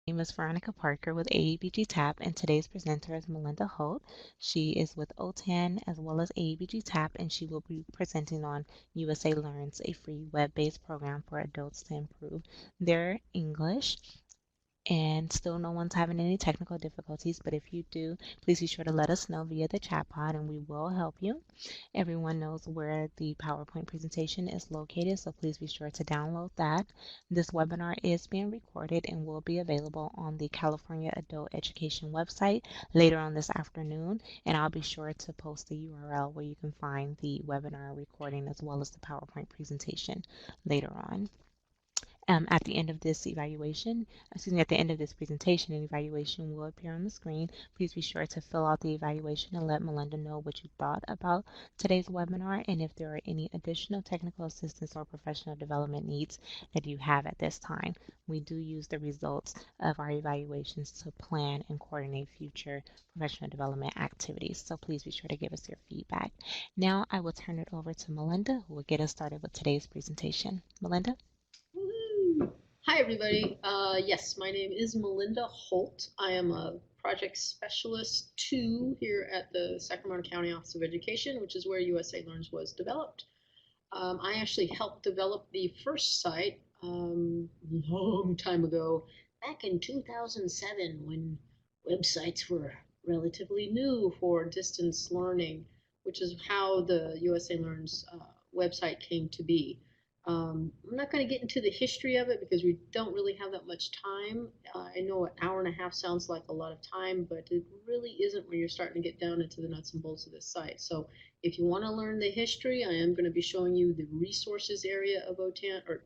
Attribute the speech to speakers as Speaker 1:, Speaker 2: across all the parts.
Speaker 1: name is Veronica Parker with AEBG TAP, and today's presenter is Melinda Holt. She is with OTAN as well as AEBG TAP, and she will be presenting on USA Learns, a free web-based program for adults to improve their English. And still no one's having any technical difficulties, but if you do, please be sure to let us know via the chat pod and we will help you. Everyone knows where the PowerPoint presentation is located, so please be sure to download that. This webinar is being recorded and will be available on the California Adult Education website later on this afternoon, and I'll be sure to post the URL where you can find the webinar recording as well as the PowerPoint presentation later on. At the end of this at the end of this presentation, an evaluation will appear on the screen. Please be sure to fill out the evaluation and let Melinda know what you thought about today's webinar and if there are any additional technical assistance or professional development needs that you have at this time. We do use the results of our evaluations to plan and coordinate future professional development activities. So please be sure to give us your feedback. Now I will turn it over to Melinda, who will get us started with today's presentation. Melinda?
Speaker 2: Hi, everybody. Yes, my name is Melinda Holt. I am a project specialist 2 here at the Sacramento County Office of Education, which is where USA Learns was developed. I actually helped develop the first site long time ago, back in 2007, when websites were relatively new for distance learning, which is how the USA Learns website came to be. I'm not going to get into the history of it because we don't really have that much time. I know an hour and a half sounds like a lot of time, but it really isn't when you're starting to get down into the nuts and bolts of this site. So if you want to learn the history, I am going to be showing you the resources area of OTAN, or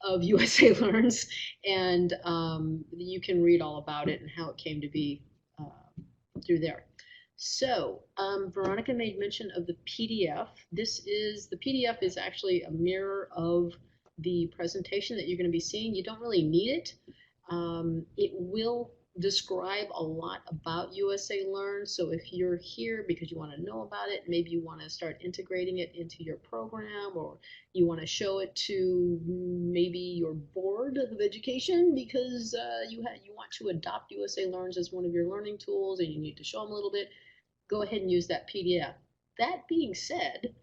Speaker 2: of USA Learns, and you can read all about it and how it came to be through there. So Veronica made mention of the PDF. The PDF is actually a mirror of the presentation that you're going to be seeing. You don't really need it. It will describe a lot about USA Learn. So if you're here because you want to know about it, maybe you want to start integrating it into your program, or you want to show it to maybe your board of education because you want to adopt USA Learns as one of your learning tools and you need to show them a little bit, go ahead and use that PDF. That being said,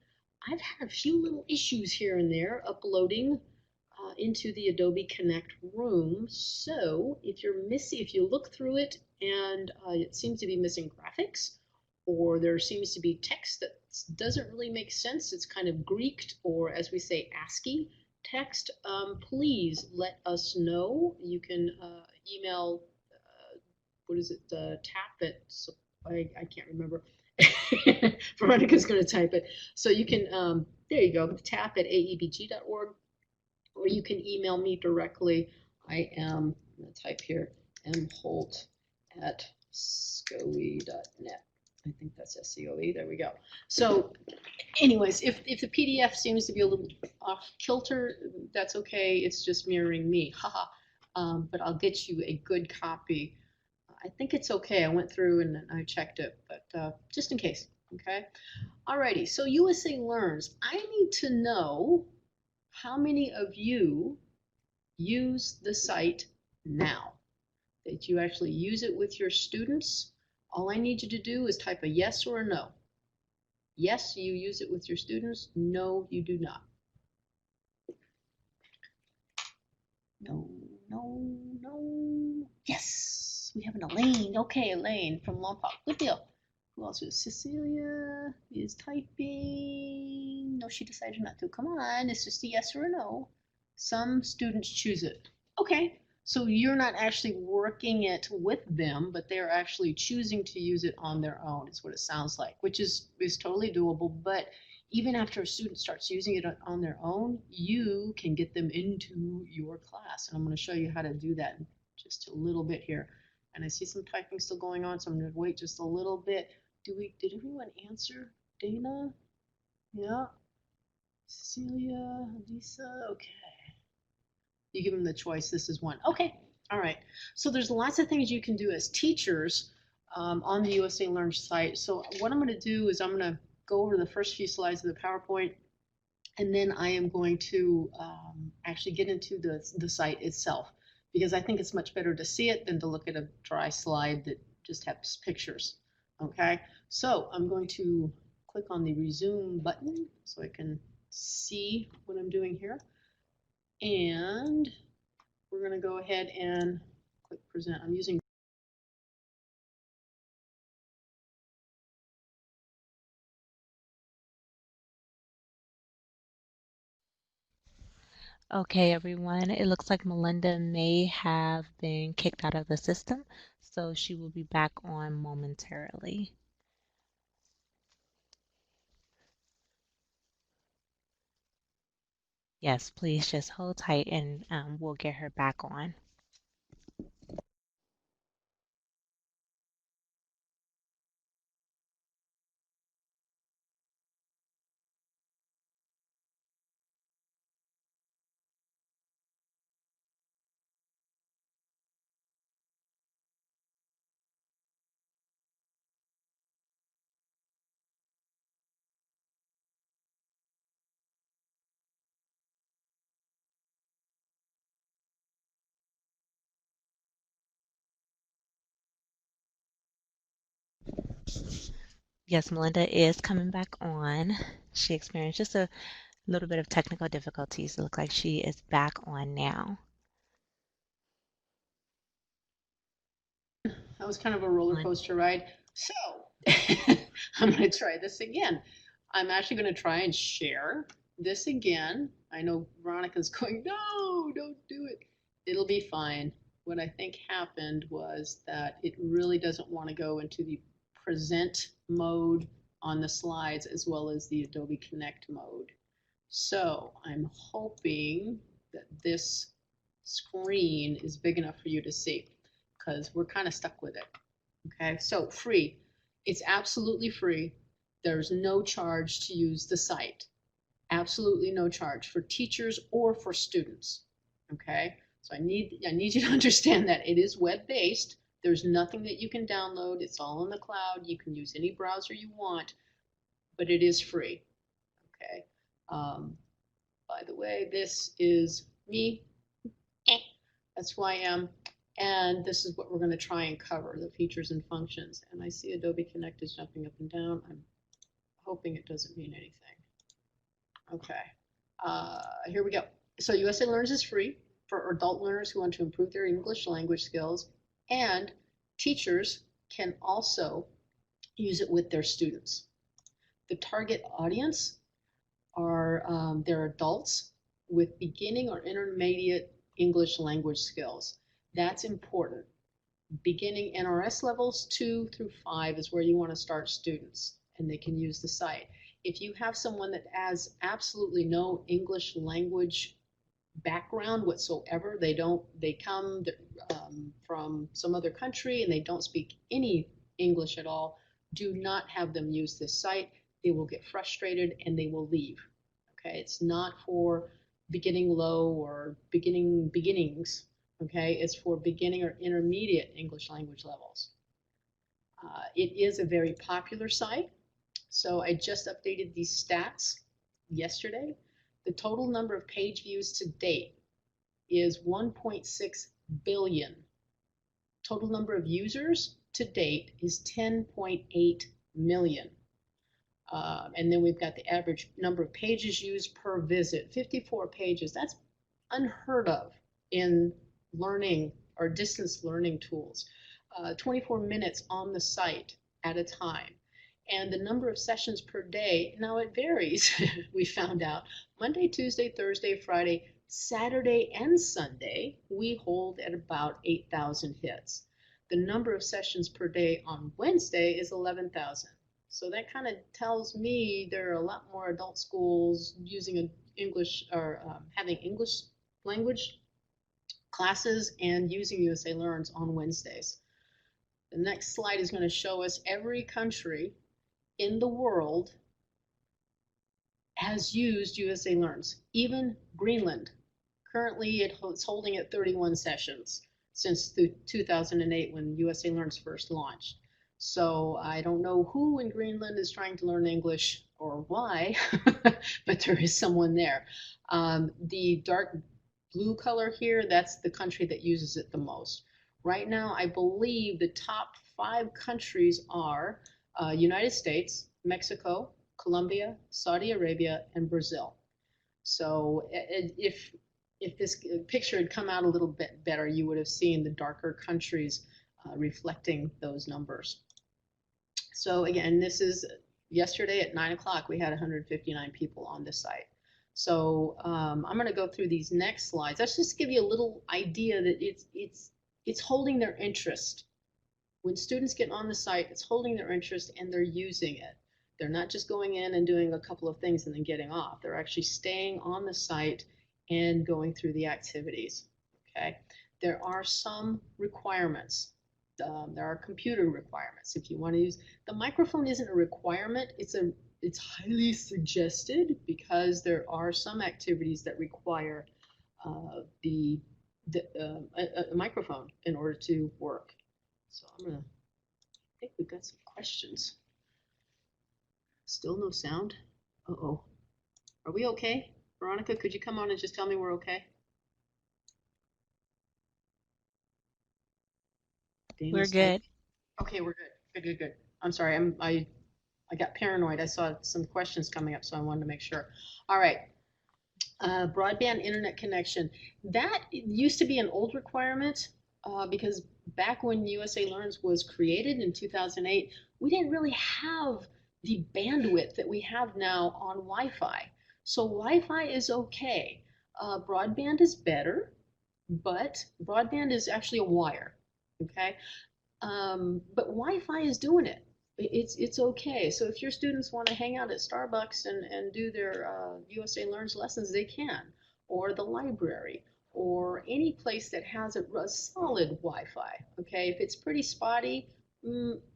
Speaker 2: I've had a few little issues here and there uploading into the Adobe Connect room. So if you look through it and it seems to be missing graphics, or there seems to be text that doesn't really make sense, it's kind of Greeked, or as we say, ASCII text, please let us know. You can email, tap at, I can't remember. Veronica's going to type it. So you can, there you go, tap at aebg.org, or you can email me directly. I am, I'm going to type here, mholt at scoe.net. I think that's SCOE. There we go. So anyways, if the PDF seems to be a little off kilter, that's okay. It's just mirroring me. Haha. But I'll get you a good copy. I think it's okay. I went through and I checked it, but just in case, okay? Alrighty, so USA Learns. I need to know how many of you use the site now, that you actually use it with your students. All I need you to do is type a yes or a no. Yes, you use it with your students. No, you do not. No, no, no. Yes, we have an Elaine. Okay, Elaine from Lompoc. Good deal. Who else is? Cecilia is typing. No, she decided not to. Come on, it's just a yes or a no. Some students choose it. Okay, so you're not actually working it with them, but they're actually choosing to use it on their own, is what it sounds like, which is totally doable. But even after a student starts using it on their own, you can get them into your class. And I'm going to show you how to do that in just a little bit here. And I see some typing still going on, so I'm going to wait just a little bit. Did everyone answer? Dana? Yeah. Cecilia, Lisa, okay. You give them the choice, this is one. Okay, all right. So there's lots of things you can do as teachers on the USA Learn site. So what I'm going to do is I'm going to go over the first few slides of the PowerPoint, and then I am going to actually get into the site itself. because I think it's much better to see it than to look at a dry slide that just has pictures. Okay, so I'm going to click on the resume button so I can see what I'm doing here. And we're going to go ahead and click present. I'm using
Speaker 1: Okay, everyone, it looks like Melinda may have been kicked out of the system, so she will be back on momentarily. Yes, please just hold tight and we'll get her back on. Yes, Melinda is coming back on. She experienced just a little bit of technical difficulties. It looks like she is back on now.
Speaker 2: That was kind of a roller coaster ride. So I'm going to try this again. I'm actually going to try and share this again. I know Veronica's going, no, don't do it. It'll be fine. What I think happened was that it really doesn't want to go into the present mode on the slides as well as the Adobe Connect mode. So I'm hoping that this screen is big enough for you to see because we're kind of stuck with it. Okay, so free. It's absolutely free. There's no charge to use the site. Absolutely no charge for teachers or for students. Okay, so I need you to understand that it is web-based. There's nothing that you can download. It's all in the cloud. You can use any browser you want, but it is free. Okay. By the way, this is me. That's who I am. And this is what we're going to try and cover, the features and functions. And I see Adobe Connect is jumping up and down. I'm hoping it doesn't mean anything. Okay, here we go. So USA Learns is free for adult learners who want to improve their English language skills, and teachers can also use it with their students. The target audience are they're adults with beginning or intermediate English language skills. That's important. Beginning NRS levels 2 through 5 is where you want to start students, and they can use the site. If you have someone that has absolutely no English language background whatsoever, they come from some other country and they don't speak any English at all, do not have them use this site. They will get frustrated and they will leave. Okay, it's not for beginning low or beginnings. Okay, it's for beginning or intermediate English language levels. It is a very popular site. So I just updated these stats yesterday. The total number of page views to date is 1.6 billion. Total number of users to date is 10.8 million. And then we've got the average number of pages used per visit, 54 pages. That's unheard of in learning or distance learning tools. 24 minutes on the site at a time. And the number of sessions per day, now it varies, we found out. Monday, Tuesday, Thursday, Friday, Saturday, and Sunday, we hold at about 8,000 hits. The number of sessions per day on Wednesday is 11,000. So that kind of tells me there are a lot more adult schools using English or having English language classes and using USA Learns on Wednesdays. The next slide is going to show us every country in the world has used USA Learns, even Greenland. Currently, it's holding at 31 sessions since 2008 when USA Learns first launched. So I don't know who in Greenland is trying to learn English or why, but there is someone there. The dark blue color here, that's the country that uses it the most. Right now, I believe the top 5 countries are United States, Mexico, Colombia, Saudi Arabia, and Brazil. So if this picture had come out a little bit better, you would have seen the darker countries reflecting those numbers. So again, this is yesterday at 9 o'clock, we had 159 people on this site. So I'm going to go through these next slides. Let's just give you a little idea that it's holding their interest. When students get on the site, it's holding their interest and they're using it. They're not just going in and doing a couple of things and then getting off. They're actually staying on the site and going through the activities. Okay. There are some requirements. There are computer requirements. If you want to use the microphone, isn't a requirement. It's highly suggested because there are some activities that require a microphone in order to work. So I think we've got some questions. Still no sound. Uh-oh. Are we okay? Veronica, could you come on and just tell me we're okay?
Speaker 1: We're
Speaker 2: Dana's type.
Speaker 1: good.
Speaker 2: Okay, we're good. Good. I'm sorry. I got paranoid. I saw some questions coming up, so I wanted to make sure. All right. Broadband internet connection. That used to be an old requirement because back when USA Learns was created in 2008, we didn't really have the bandwidth that we have now on Wi-Fi. So Wi-Fi is okay. Broadband is better, but broadband is actually a wire, okay? But Wi-Fi is doing it. It's okay. So if your students want to hang out at Starbucks and do their USA Learns lessons, they can, or the library, or any place that has a solid Wi-Fi. Okay, if it's pretty spotty,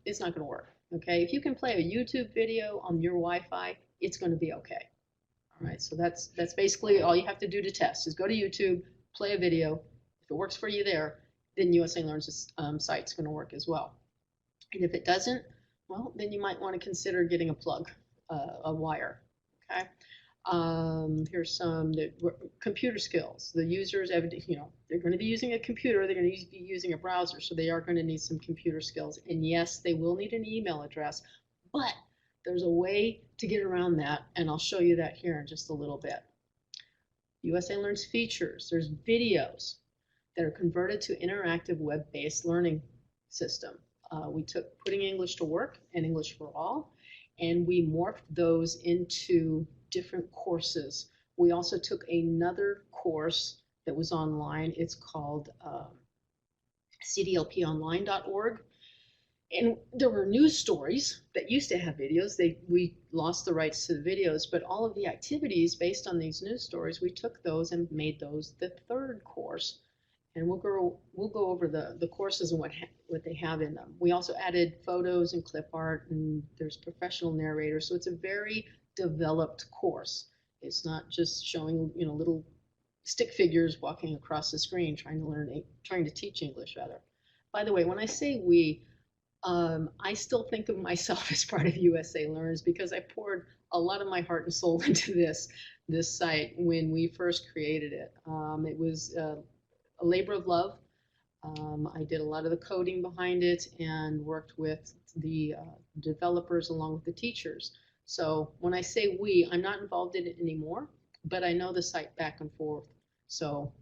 Speaker 2: it's not going to work. Okay, if you can play a YouTube video on your Wi-Fi, it's going to be okay. All right, so that's basically all you have to do to test is go to YouTube, play a video. If it works for you there, then USA Learns site's going to work as well. And if it doesn't, well, then you might want to consider getting a plug, a wire. Okay. Here's some computer skills. The users, they're going to be using a computer. They're going to be using a browser, so they are going to need some computer skills. And yes, they will need an email address, but there's a way to get around that, and I'll show you that here in just a little bit. USA Learns features. There's videos that are converted to interactive web-based learning system. We took Putting English to Work and English for All, and we morphed those into different courses. We also took another course that was online. It's called cdlponline.org. And there were news stories that used to have videos. We lost the rights to the videos, but all of the activities based on these news stories, we took those and made those the third course. And we'll go over the courses and what they have in them. We also added photos and clip art, and there's professional narrators. So it's a very developed course. It's not just showing little stick figures walking across the screen trying to teach English rather. By the way, when I say we, I still think of myself as part of USA Learns because I poured a lot of my heart and soul into this site when we first created it. It was a labor of love. I did a lot of the coding behind it and worked with the developers along with the teachers. So when I say we, I'm not involved in it anymore, but I know the site back and forth. So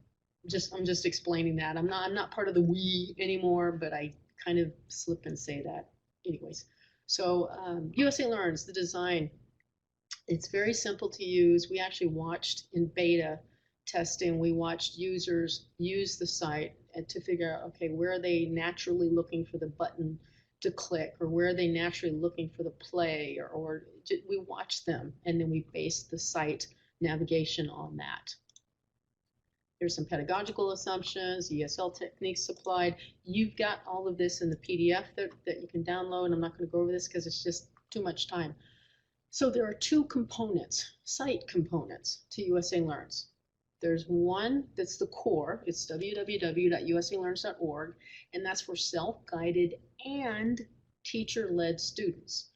Speaker 2: I'm just explaining that. I'm not part of the we anymore, but I kind of slip and say that anyways. So USA Learns, the design, it's very simple to use. We actually watched in beta testing, we watched users use the site to figure out, okay, where are they naturally looking for the button to click, or where are they naturally looking for the play, or we watched them, and then we based the site navigation on that. There's some pedagogical assumptions, ESL techniques supplied. You've got all of this in the PDF that you can download. I'm not going to go over this because it's just too much time. So there are two components, site components to USA Learns. There's one that's the core. It's www.usalearns.org, and that's for self-guided and teacher-led students.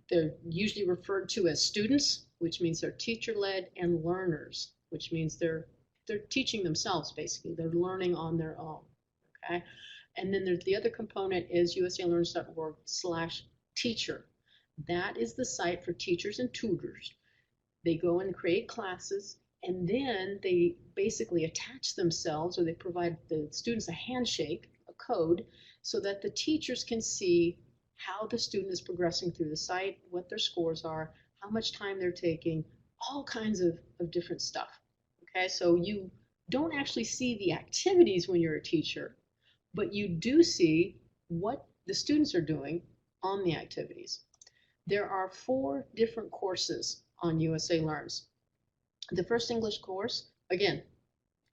Speaker 2: They're usually referred to as students, which means they're teacher-led, and learners, which means they're they're teaching themselves basically. They're learning on their own. Okay. And then there's the other component is usalearns.org/teacher. That is the site for teachers and tutors. They go and create classes, and then they basically attach themselves, or they provide the students a handshake, a code, so that the teachers can see how the student is progressing through the site, what their scores are, how much time they're taking, all kinds of different stuff. Okay, so you don't actually see the activities when you're a teacher, but you do see what the students are doing on the activities. There are 4 different courses on USA Learns. The first English course, again,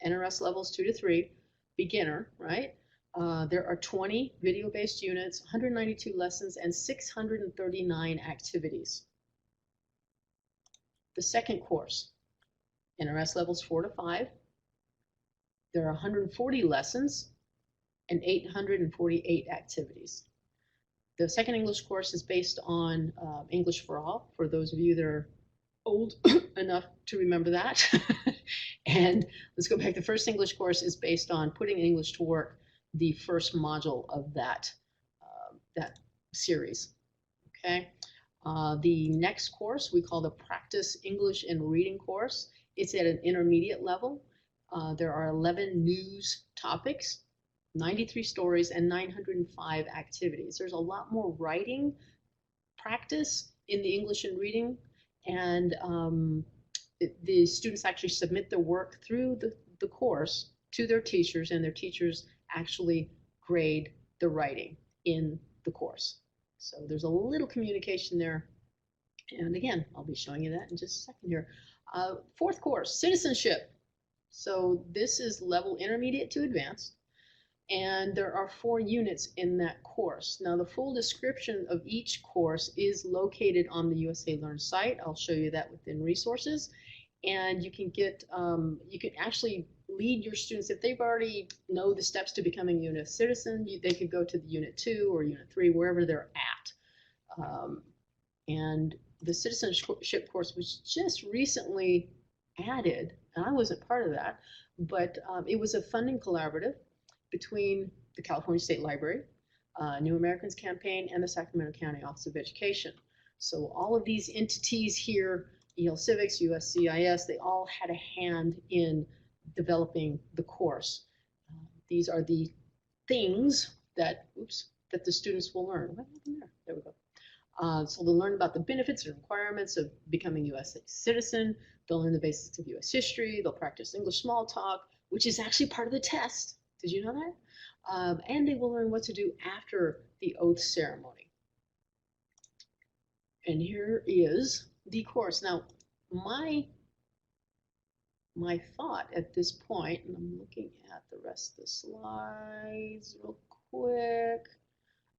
Speaker 2: NRS levels 2 to 3, beginner, right? There are 20 video-based units, 192 lessons, and 639 activities. The second course, NRS levels 4 to 5, there are 140 lessons and 848 activities. The second English course is based on English for All, for those of you that are old enough to remember that. And let's go back. The first English course is based on putting English to work, the first module of that series. Okay. The next course we call the Practice English and Reading course. It's at an intermediate level. There are 11 news topics, 93 stories, and 905 activities. There's a lot more writing practice in the English and reading, and the students actually submit their work through the course to their teachers, and their teachers actually grade the writing in the course. So there's a little communication there. And again, I'll be showing you that in just a second here. Fourth course, citizenship. So this is level intermediate to advanced, and there are 4 units in that course. Now the full description of each course is located on the USA Learn site. I'll show you that within resources, and you can get you can actually lead your students if they've already know the steps to becoming a unit citizen. They could go to the unit 2 or unit 3, wherever they're at. And the citizenship course was just recently added, and I wasn't part of that, but it was a funding collaborative between the California State Library, New Americans Campaign, and the Sacramento County Office of Education. So all of these entities here, ELCivics, USCIS, they all had a hand in developing the course. These are the things that, that the students will learn. What happened there? There we go. So they'll learn about the benefits and requirements of becoming a U.S. citizen. They'll learn the basics of U.S. history. They'll practice English small talk, which is actually part of the test. Did you know that? And they will learn what to do after the oath ceremony. And here is the course. Now, my thought at this point, and I'm looking at the rest of the slides real quick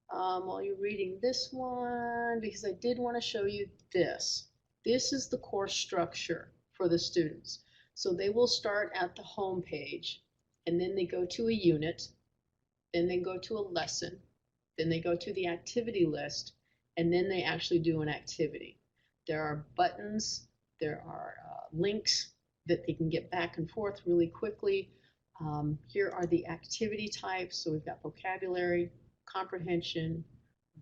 Speaker 2: while you're reading this one, because I did want to show you this. This is the course structure for the students. So they will start at the home page, and then they go to a unit, then they go to a lesson, then they go to the activity list, and then they actually do an activity. There are buttons, there are links that they can get back and forth really quickly. Here are the activity types. So we've got vocabulary, comprehension,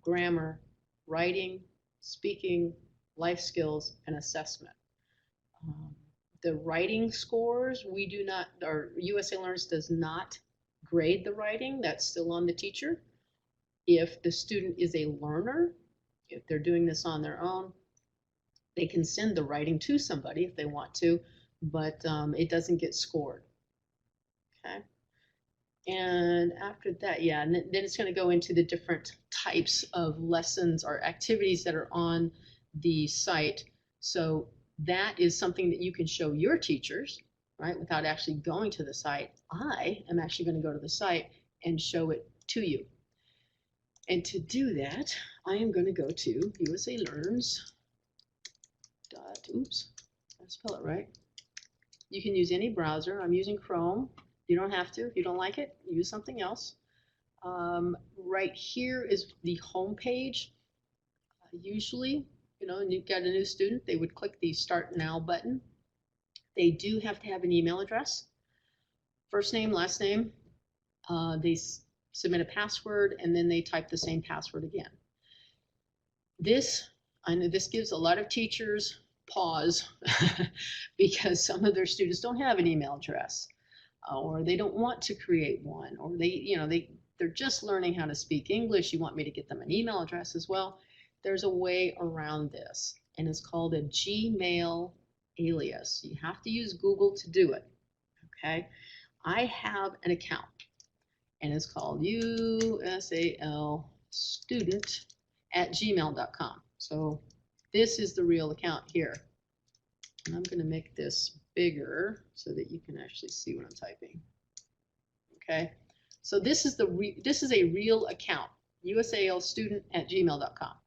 Speaker 2: grammar, writing, speaking, life skills, and assessment. The writing scores, we do not, or USA Learns does not grade the writing. That's still on the teacher. If the student is a learner, if they're doing this on their own, they can send the writing to somebody if they want to, but it doesn't get scored. Okay. And after that, yeah, and then it's going to go into the different types of lessons or activities that are on the site. So that is something that you can show your teachers, right, without actually going to the site. I am actually going to go to the site and show it to you. And to do that, I am going to go to USA Learns. Oops, I spell it right. You can use any browser. I'm using Chrome. You don't have to. If you don't like it, use something else. Right here is the home page. Usually, you know, and you've got a new student, they would click the Start Now button. They do have to have an email address. first name, last name. They submit a password, and then they type the same password again. I know this gives a lot of teachers pause because some of their students don't have an email address, or they don't want to create one, or they're just learning how to speak English. You want me to get them an email address as well. There's a way around this, and it's called a Gmail alias. You have to use Google to do it. Okay, I have an account, and it's called USAL student at gmail.com. So this is the real account here. And I'm going to make this bigger so that you can actually see what I'm typing. Okay, so this is a real account, USAL student at gmail.com.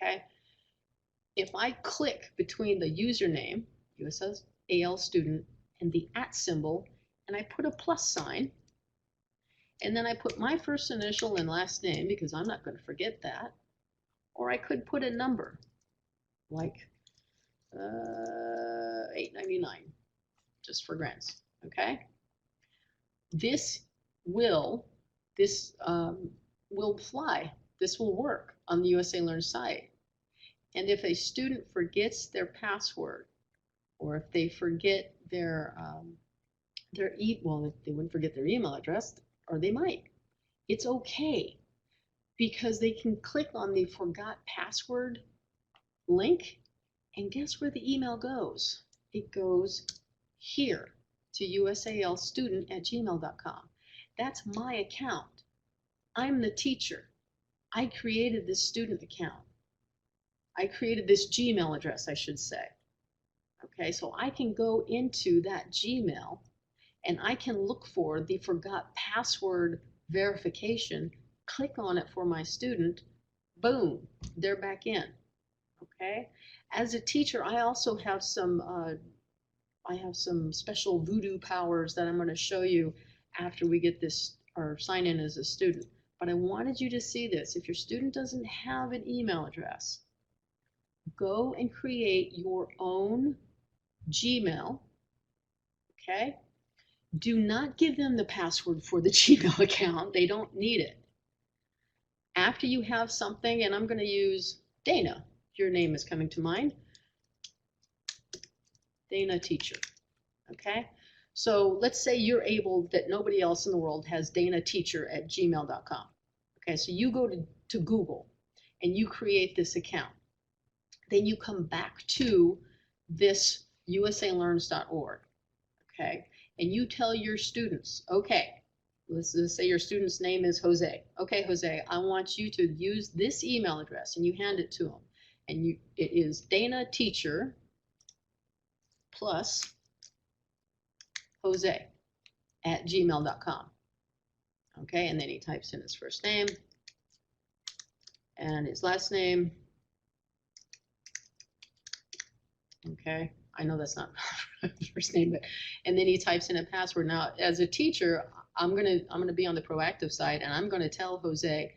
Speaker 2: Okay, if I click between the username, USAL student, and the @ symbol, and I put a plus sign, and then I put my first initial and last name because I'm not going to forget that, or I could put a number like 899 just for grants. Okay, this will fly. This will work on the USA Learn site. And if a student forgets their password, or if they forget well, they wouldn't forget their email address, or they might. It's okay, because they can click on the forgot password link, and guess where the email goes? It goes here to usalstudent at gmail.com. That's my account. I'm the teacher. I created this student account. I created this Gmail address, I should say. Okay, so I can go into that Gmail and I can look for the forgot password verification, click on it for my student, boom, they're back in. Okay, as a teacher, I also have some special voodoo powers that I'm going to show you after we get this or sign in as a student. But I wanted you to see this. If your student doesn't have an email address, go and create your own Gmail. Okay, do not give them the password for the Gmail account. They don't need it. After you have something, and I'm going to use Dana. Your name is coming to mind. Dana Teacher. Okay, so let's say you're able that nobody else in the world has Dana Teacher at gmail.com. Okay, so you go to Google and you create this account. Then you come back to this usalearns.org. Okay, and you tell your students, okay, let's say your student's name is Jose. Okay, Jose, I want you to use this email address, and you hand it to them. And it is Dana Teacher plus Jose at gmail.com. Okay, and then he types in his first name and his last name. Okay, I know that's not his first name, but and then he types in a password. Now, as a teacher, I'm gonna be on the proactive side, and I'm gonna tell Jose,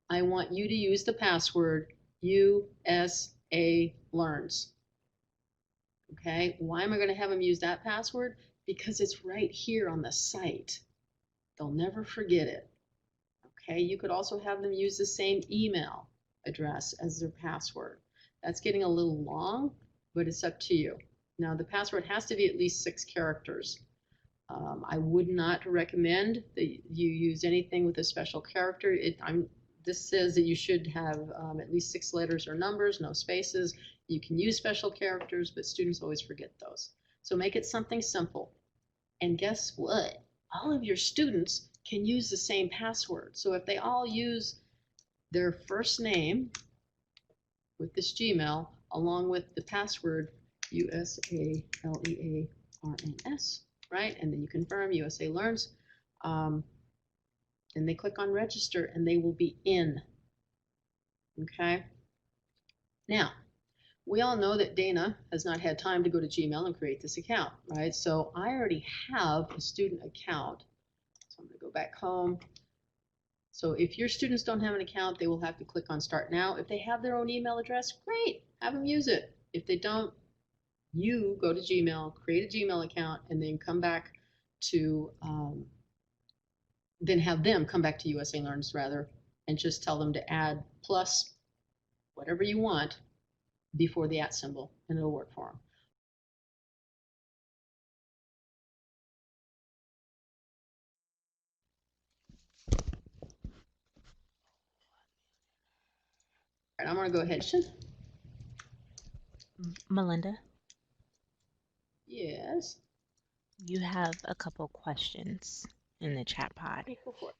Speaker 2: I want you to use the password USA Learns. Okay, why am I going to have them use that password? Because it's right here on the site. They'll never forget it. Okay, you could also have them use the same email address as their password. That's getting a little long, but it's up to you. Now, the password has to be at least 6 characters. I would not recommend that you use anything with a special character. This says that you should have at least 6 letters or numbers, no spaces. You can use special characters, but students always forget those. So make it something simple. And guess what? All of your students can use the same password. So if they all use their first name with this Gmail, along with the password USALEARNS, right? And then you confirm USA Learns. And they click on register and they will be in. Okay. Now, we all know that Dana has not had time to go to Gmail and create this account, right? So I already have a student account. So I'm going to go back home. So if your students don't have an account, they will have to click on Start Now. If they have their own email address, great, have them use it. If they don't, you go to Gmail, create a Gmail account, and then come back to then have them come back to USA Learns rather, and just tell them to add plus whatever you want before the @ symbol, and it'll work for them. All right, I'm going to go ahead.
Speaker 1: Melinda,
Speaker 2: Yes.
Speaker 1: you have a couple questions in the chat pod.
Speaker 2: Okay, go for it.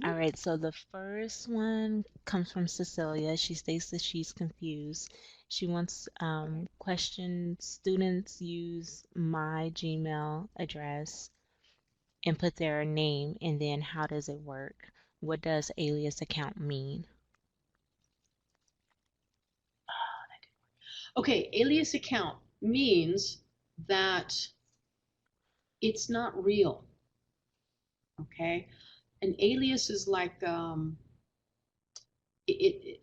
Speaker 1: All right, so the first one comes from Cecilia. She states that she's confused. She wants questions. Students use my Gmail address and put their name, and then how does it work? What does alias account mean?
Speaker 2: Okay, alias account means that it's not real. Okay, an alias is like it's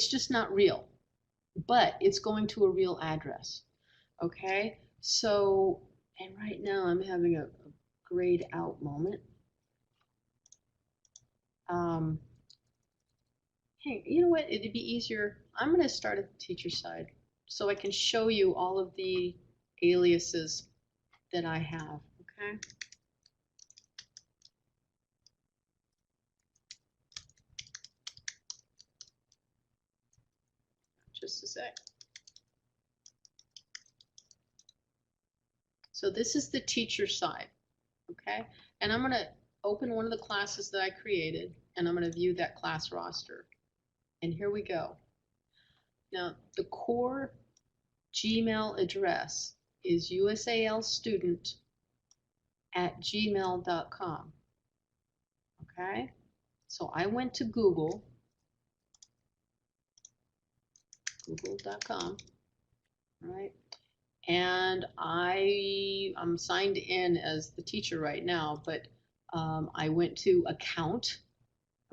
Speaker 2: just not real, but it's going to a real address. Okay, so, and right now I'm having a grayed out moment. Hey, you know what? It'd be easier. I'm going to start at the teacher side so I can show you all of the aliases that I have. Okay. Just a sec. So this is the teacher side. Okay. And I'm going to open one of the classes that I created, and I'm going to view that class roster. And here we go. Now, the core Gmail address is usalstudent@gmail.com. Okay, so I went to google.com, right? And I'm signed in as the teacher right now, but I went to account,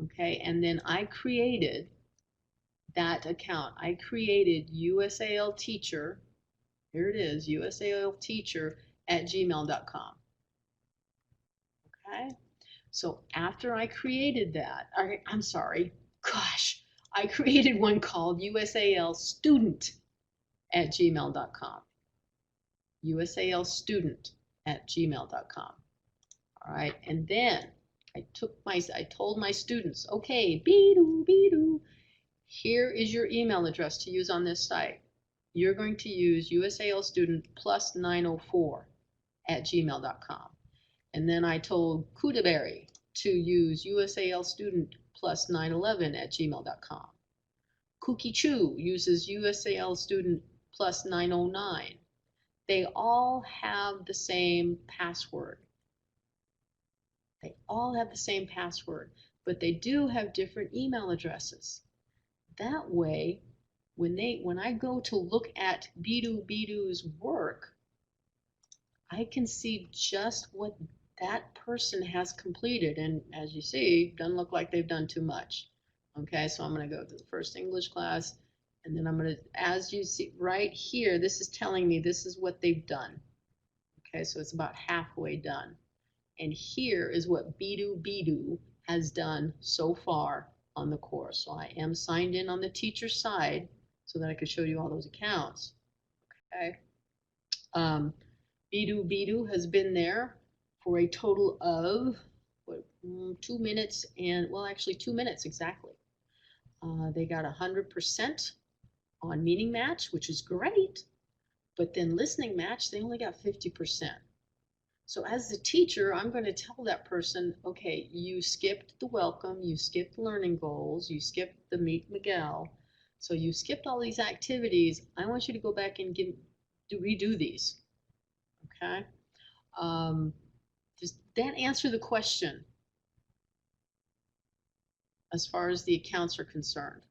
Speaker 2: okay, and then I created that account. I created USAL teacher. Here it is, USAL teacher @gmail.com. Okay, so after I created that, I'm sorry, gosh, I created one called USAL student @gmail.com. USAL student @gmail.com. All right, and then I told my students, okay, be-doo, here is your email address to use on this site. You're going to use USAL student plus 904 @gmail.com. And then I told Kudaberry to use USAL student plus 911 @gmail.com. Cookie Chew uses USAL student plus 909. They all have the same password. They all have the same password, but they do have different email addresses. That way, when I go to look at Bidoo's work, I can see just what that person has completed. And as you see, doesn't look like they've done too much. Okay, so I'm going to go to the first English class, and then I'm going to, as you see right here, this is telling me this is what they've done. Okay, so it's about halfway done. And here is what Bidoo has done so far on the course. So I am signed in on the teacher side so that I could show you all those accounts. Okay. Bidoo has been there for a total of 2 minutes and, well, actually 2 minutes exactly. They got 100% on meaning match, which is great, but then listening match, they only got 50%. So as the teacher, I'm going to tell that person, okay, you skipped the welcome, you skipped learning goals, you skipped the meet Miguel, so you skipped all these activities. I want you to go back and redo these. Okay. Does that answer the question as far as the accounts are concerned?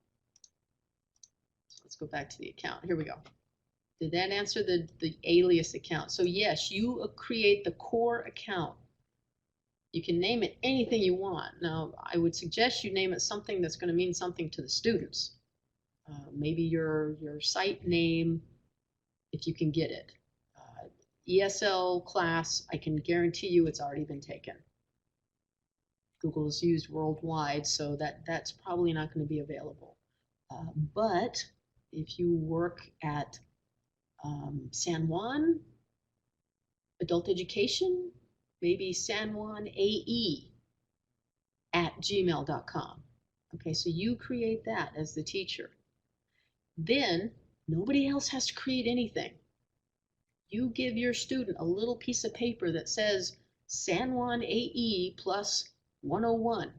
Speaker 2: So let's go back to the account. Here we go. Did that answer the alias account? So yes, you create the core account. You can name it anything you want. Now, I would suggest you name it something that's going to mean something to the students. Maybe your site name, if you can get it. ESL class, I can guarantee you it's already been taken. Google is used worldwide, so that's probably not going to be available. But if you work at San Juan Adult Education, maybe San Juan AE at gmail.com. Okay, so you create that as the teacher. Then nobody else has to create anything. You give your student a little piece of paper that says San Juan AE plus 101.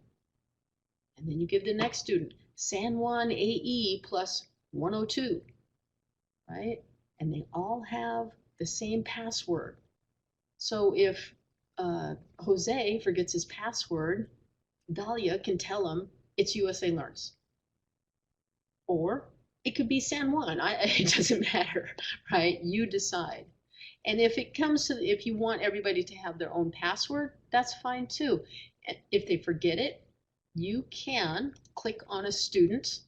Speaker 2: And then you give the next student San Juan AE plus 102, right? And they all have the same password. So if Jose forgets his password, Dahlia can tell him it's USA Learns. Or it could be San Juan. It doesn't matter, right? You decide. And if it comes to, if you want everybody to have their own password, that's fine too. If they forget it, you can click on a student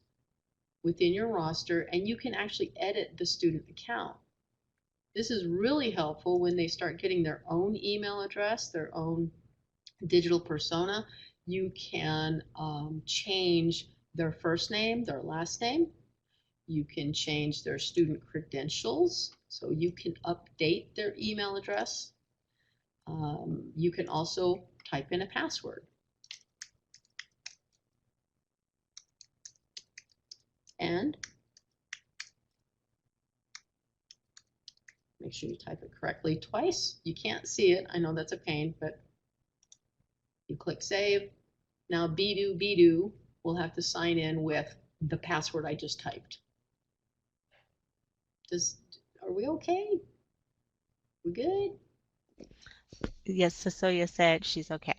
Speaker 2: within your roster and you can actually edit the student account. This is really helpful when they start getting their own email address, their own digital persona. You can change their first name, their last name. You can change their student credentials, so you can update their email address. You can also type in a password. And make sure you type it correctly twice. You can't see it. I know that's a pain, but you click save. Now Bidu will have to sign in with the password I just typed. Are we okay? We good?
Speaker 1: Yes, Cecilia said she's okay.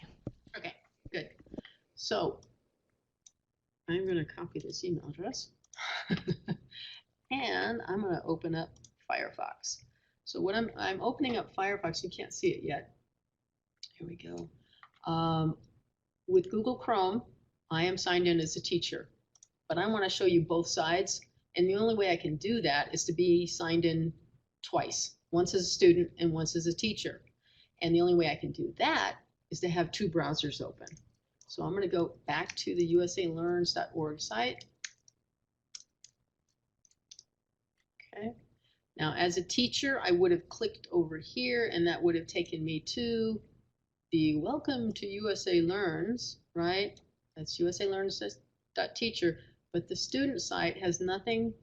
Speaker 2: Okay, good. So I'm going to copy this email address and I'm going to open up Firefox. So what I'm opening up Firefox, you can't see it yet. Here we go. With Google Chrome, I am signed in as a teacher, but I want to show you both sides. And the only way I can do that is to be signed in twice, once as a student and once as a teacher. And the only way I can do that is to have two browsers open. So I'm going to go back to the usalearns.org site. Okay. Now, as a teacher, I would have clicked over here, and that would have taken me to the Welcome to USA Learns, right? That's usalearns.teacher, but the student site has nothing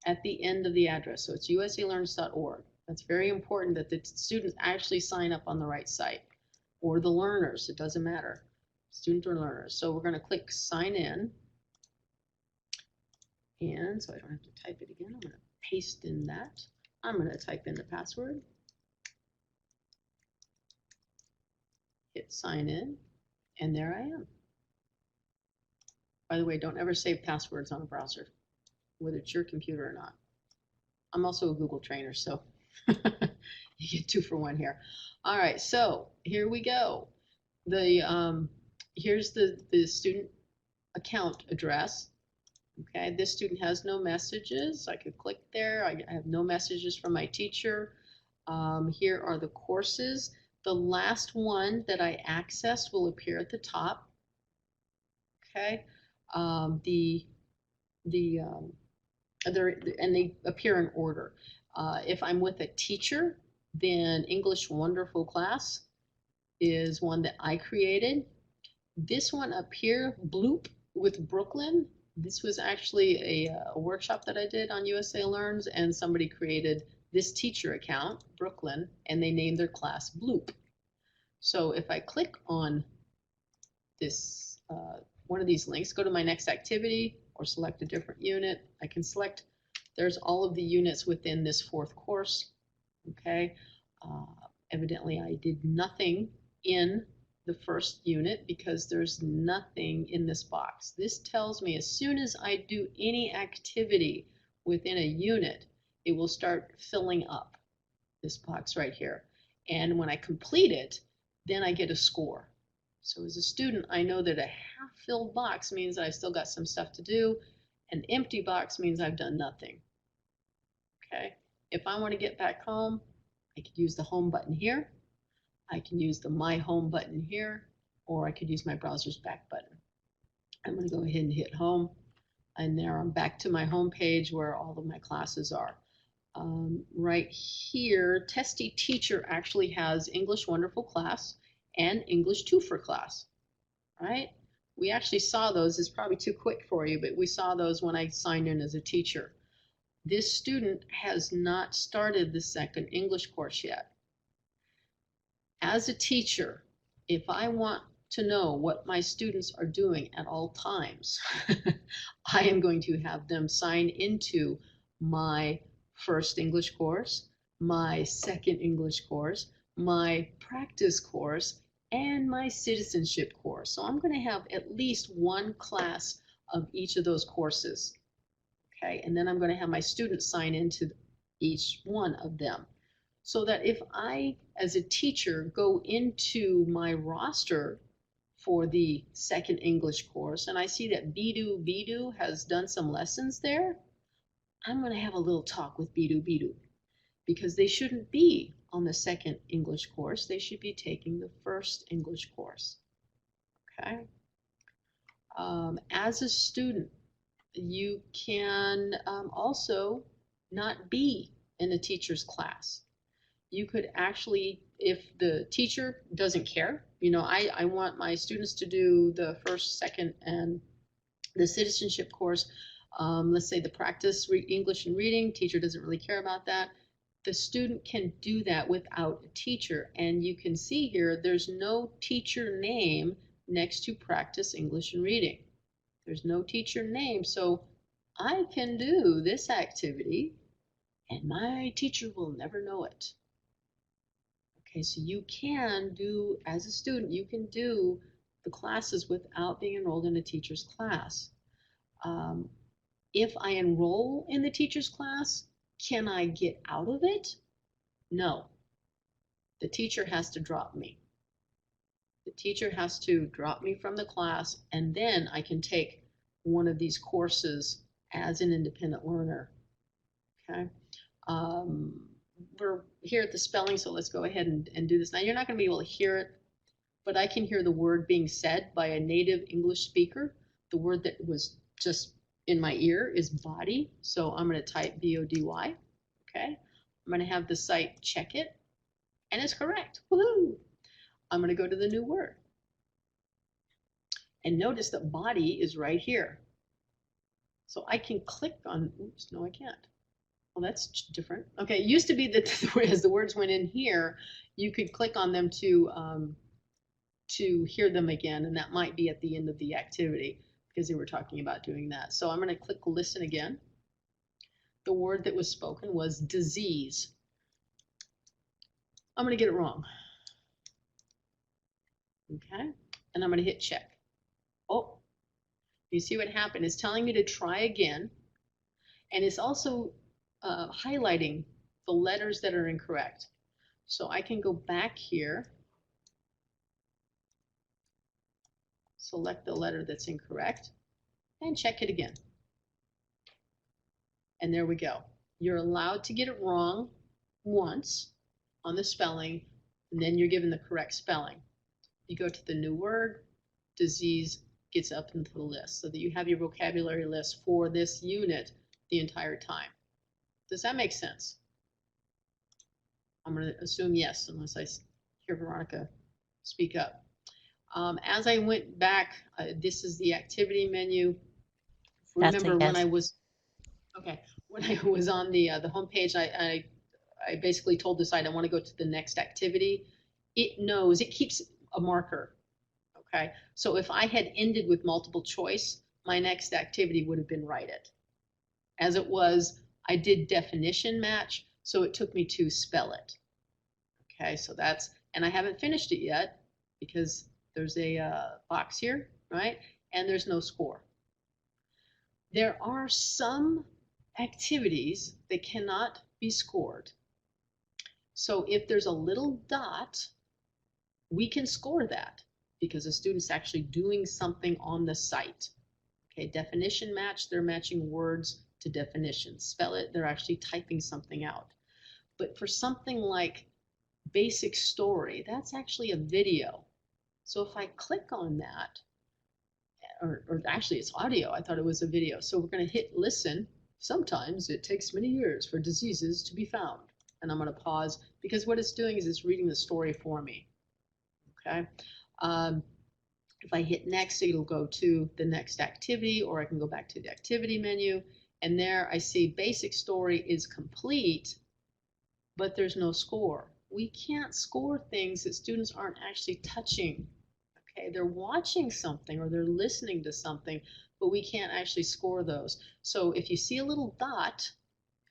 Speaker 2: at the end of the address, so it's usalearns.org. That's very important that the students actually sign up on the right site, or the learners, it doesn't matter, student or learners. So we're going to click sign in, and so I don't have to type it again, I'm going to paste in that. I'm going to type in the password, hit sign in, and there I am. By the way, don't ever save passwords on a browser, whether it's your computer or not. I'm also a Google trainer, so you get 2 for 1 here. All right, so here we go. Here's the student account address. Okay, this student has no messages. I could click there. I have no messages from my teacher. Here are the courses. The last one that I accessed will appear at the top. Okay, and they appear in order. If I'm with a teacher, then English Wonderful Class is one that I created. This one up here, Bloop with Brooklyn, this was actually a workshop that I did on USA Learns, and somebody created this teacher account, Brooklyn, and they named their class Bloop. So if I click on this, one of these links, go to my next activity or select a different unit, I can select, there's all of the units within this 4th course. Okay, evidently I did nothing in the first unit because there's nothing in this box. This tells me as soon as I do any activity within a unit, it will start filling up this box right here. And when I complete it, then I get a score. So as a student, I know that a half-filled box means that I still got some stuff to do. An empty box means I've done nothing. Okay, if I want to get back home, I could use the home button here. I can use the My Home button here, or I could use my browser's back button. I'm going to go ahead and hit home, and there I'm back to my home page where all of my classes are. Right here, Testy Teacher actually has English Wonderful Class and English 2 for Class, right? We actually saw those. It's probably too quick for you, but we saw those when I signed in as a teacher. This student has not started the second English course yet. As a teacher, if I want to know what my students are doing at all times, I am going to have them sign into my first English course, my second English course, my practice course, and my citizenship course. So I'm going to have at least one class of each of those courses. Okay, and then I'm going to have my students sign into each one of them. So that if I, as a teacher, go into my roster for the second English course and I see that Bidu has done some lessons there, I'm going to have a little talk with Bidu because they shouldn't be on the second English course. They should be taking the first English course. Okay. As a student, you can also not be in a teacher's class. You could actually, if the teacher doesn't care, I want my students to do the first, second, and the citizenship course. Let's say the practice English and reading, teacher doesn't really care about that. The student can do that without a teacher. And you can see here, there's no teacher name next to practice English and reading. There's no teacher name. So I can do this activity and my teacher will never know it. Okay, so you can do, as a student, you can do the classes without being enrolled in a teacher's class. If I enroll in the teacher's class, can I get out of it? No. The teacher has to drop me. The teacher has to drop me from the class, and then I can take one of these courses as an independent learner. Okay. We're here at the spelling, so let's go ahead and do this. Now, you're not going to be able to hear it, but I can hear the word being said by a native English speaker. The word that was just in my ear is body, so I'm going to type B-O-D-Y. Okay. I'm going to have the site check it, and it's correct. Woohoo! I'm going to go to the new word. And notice that body is right here. So I can click on, oops, no, I can't. Well, that's different. Okay, it used to be that as the words went in here, you could click on them to hear them again, and that might be at the end of the activity because they were talking about doing that. So I'm going to click listen again. The word that was spoken was disease. I'm going to get it wrong. Okay, and I'm going to hit check. Oh, you see what happened? It's telling me to try again, and it's also highlighting the letters that are incorrect. So I can go back here, select the letter that's incorrect, and check it again. And there we go. You're allowed to get it wrong once on the spelling, and then you're given the correct spelling. You go to the new word, disease gets up into the list so that you have your vocabulary list for this unit the entire time. Does that make sense? I'm going to assume yes, unless I hear Veronica speak up. As I went back, this is the activity menu. Remember when I was on the home page, I basically told the site I want to go to the next activity. It knows, it keeps a marker. Okay, so if I had ended with multiple choice, my next activity would have been write it. As it was, I did definition match, so it took me to spell it. Okay, so that's, and I haven't finished it yet because there's a box here, right? And there's no score. There are some activities that cannot be scored. So if there's a little dot, we can score that because the student's actually doing something on the site. Okay, definition match, they're matching words to definitions. Spell it, they're actually typing something out. But for something like basic story, that's actually a video. So if I click on that, or actually it's audio, I thought it was a video. So we're going to hit listen. Sometimes it takes many years for diseases to be found. And I'm going to pause because what it's doing is it's reading the story for me. Okay. If I hit next, it'll go to the next activity, or I can go back to the activity menu. And there I see basic story is complete, but there's no score. We can't score things that students aren't actually touching. Okay, they're watching something or they're listening to something, but we can't actually score those. So if you see a little dot,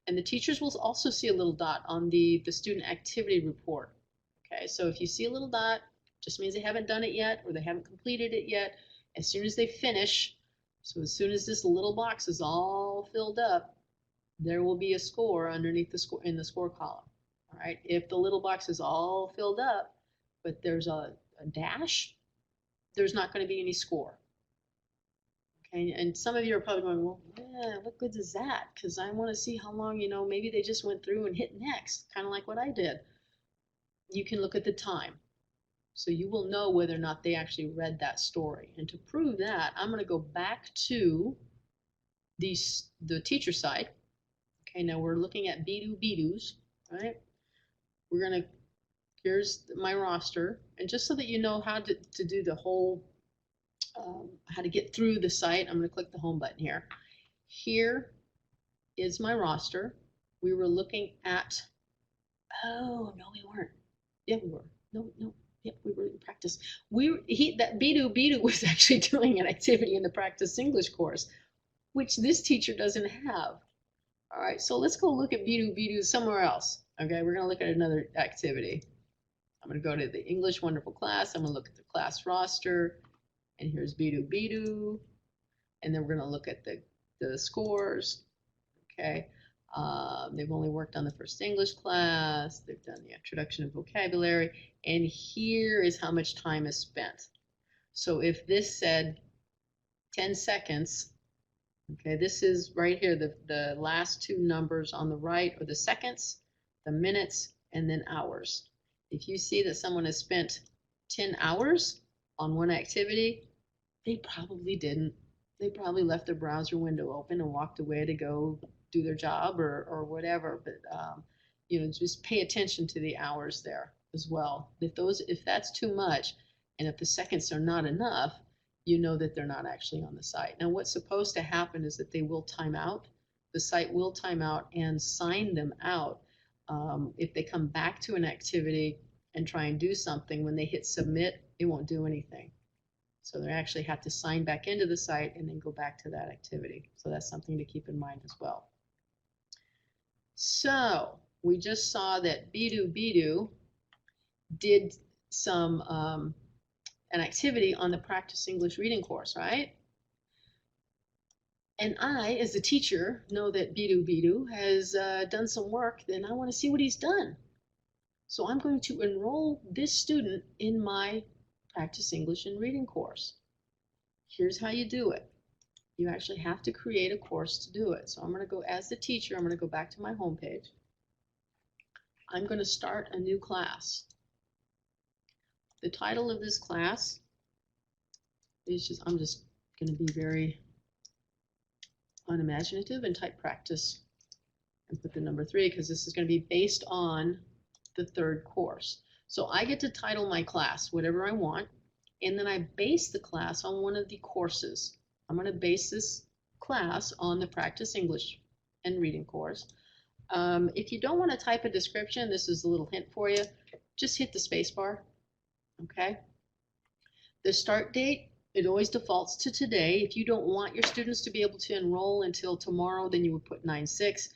Speaker 2: and the teachers will also see a little dot on the student activity report. Okay, so if you see a little dot, just means they haven't done it yet or they haven't completed it yet. As soon as they finish, so as soon as this little box is all filled up, there will be a score underneath the score in the score column. All right, if the little box is all filled up, but there's a dash, there's not going to be any score. Okay, and some of you are probably going, well, yeah, what good is that? Because I want to see how long, maybe they just went through and hit next, kind of like what I did. You can look at the time. So you will know whether or not they actually read that story. And to prove that, I'm going to go back to the teacher side. Okay, now we're looking at Be-Do, right? We're going to, here's my roster. And just so that you know how to do the whole, how to get through the site, I'm going to click the home button here. Here is my roster. We were looking at, oh, no, we weren't. Yeah, we were. No. Yep, we were in practice. That Be-Do was actually doing an activity in the practice English course, which this teacher doesn't have. All right, so let's go look at Be-Do somewhere else. Okay, we're going to look at another activity. I'm going to go to the English Wonderful Class. I'm going to look at the class roster, and here's Be-Do. And then we're going to look at the scores. Okay. They've only worked on the first English class. They've done the introduction of vocabulary. And here is how much time is spent. So if this said 10 seconds, okay, this is right here, the last two numbers on the right are the seconds, the minutes, and then hours. If you see that someone has spent 10 hours on one activity, they probably didn't. They probably left their browser window open and walked away to go do their job or whatever. But just pay attention to the hours there as well. If that's too much, and if the seconds are not enough, you know that they're not actually on the site. Now, what's supposed to happen is that they will time out. The site will time out and sign them out. If they come back to an activity and try and do something, when they hit submit, it won't do anything. So they actually have to sign back into the site and then go back to that activity. So that's something to keep in mind as well. So we just saw that Be-Do did some an activity on the Practice English Reading course, right? And I, as a teacher, know that Be-Do has done some work, and I want to see what he's done. So I'm going to enroll this student in my Practice English and Reading course. Here's how you do it. You actually have to create a course to do it. So I'm going to go, as the teacher, I'm going to go back to my home page. I'm going to start a new class. The title of this class is I'm just going to be very unimaginative and type practice and put the number 3 because this is going to be based on the third course. So I get to title my class whatever I want, and then I base the class on one of the courses. I'm going to base this class on the Practice English and Reading course. If you don't want to type a description, this is a little hint for you. Just hit the space bar. Okay. The start date, it always defaults to today. If you don't want your students to be able to enroll until tomorrow, then you would put 9/6.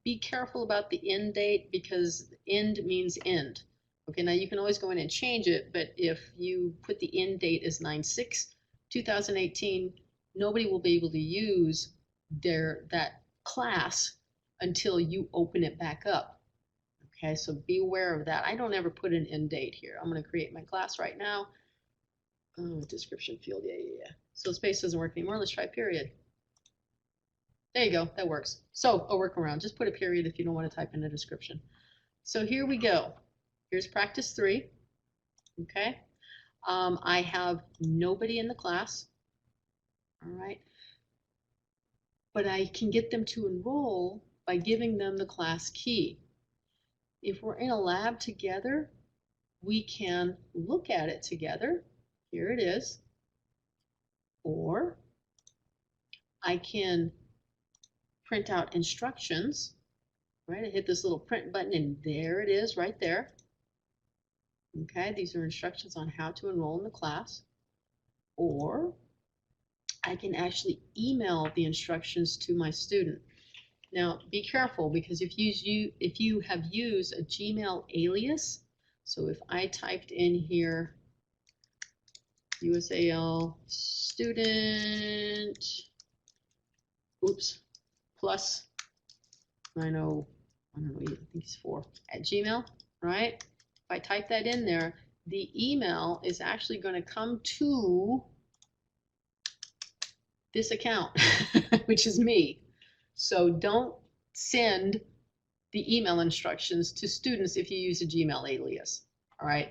Speaker 2: Be careful about the end date because end means end. Okay, now you can always go in and change it, but if you put the end date as 9/6/2018, nobody will be able to use that class until you open it back up. Okay, so be aware of that. I don't ever put an end date here. I'm going to create my class right now. Oh, description field, yeah. So space doesn't work anymore. Let's try period. There you go, that works. So a workaround, just put a period if you don't want to type in a description. So here we go. Here's practice 3. Okay. I have nobody in the class. All right. But I can get them to enroll by giving them the class key. If we're in a lab together, we can look at it together. Here it is. Or I can print out instructions, right? I hit this little print button and there it is right there. Okay, these are instructions on how to enroll in the class. Or I can actually email the instructions to my student. Now, be careful because if you have used a Gmail alias, so if I typed in here USAL student, oops, plus 90, I don't know, I think it's 4 at Gmail, right? If I type that in there, the email is actually going to come to this account, which is me. So don't send the email instructions to students if you use a Gmail alias. All right.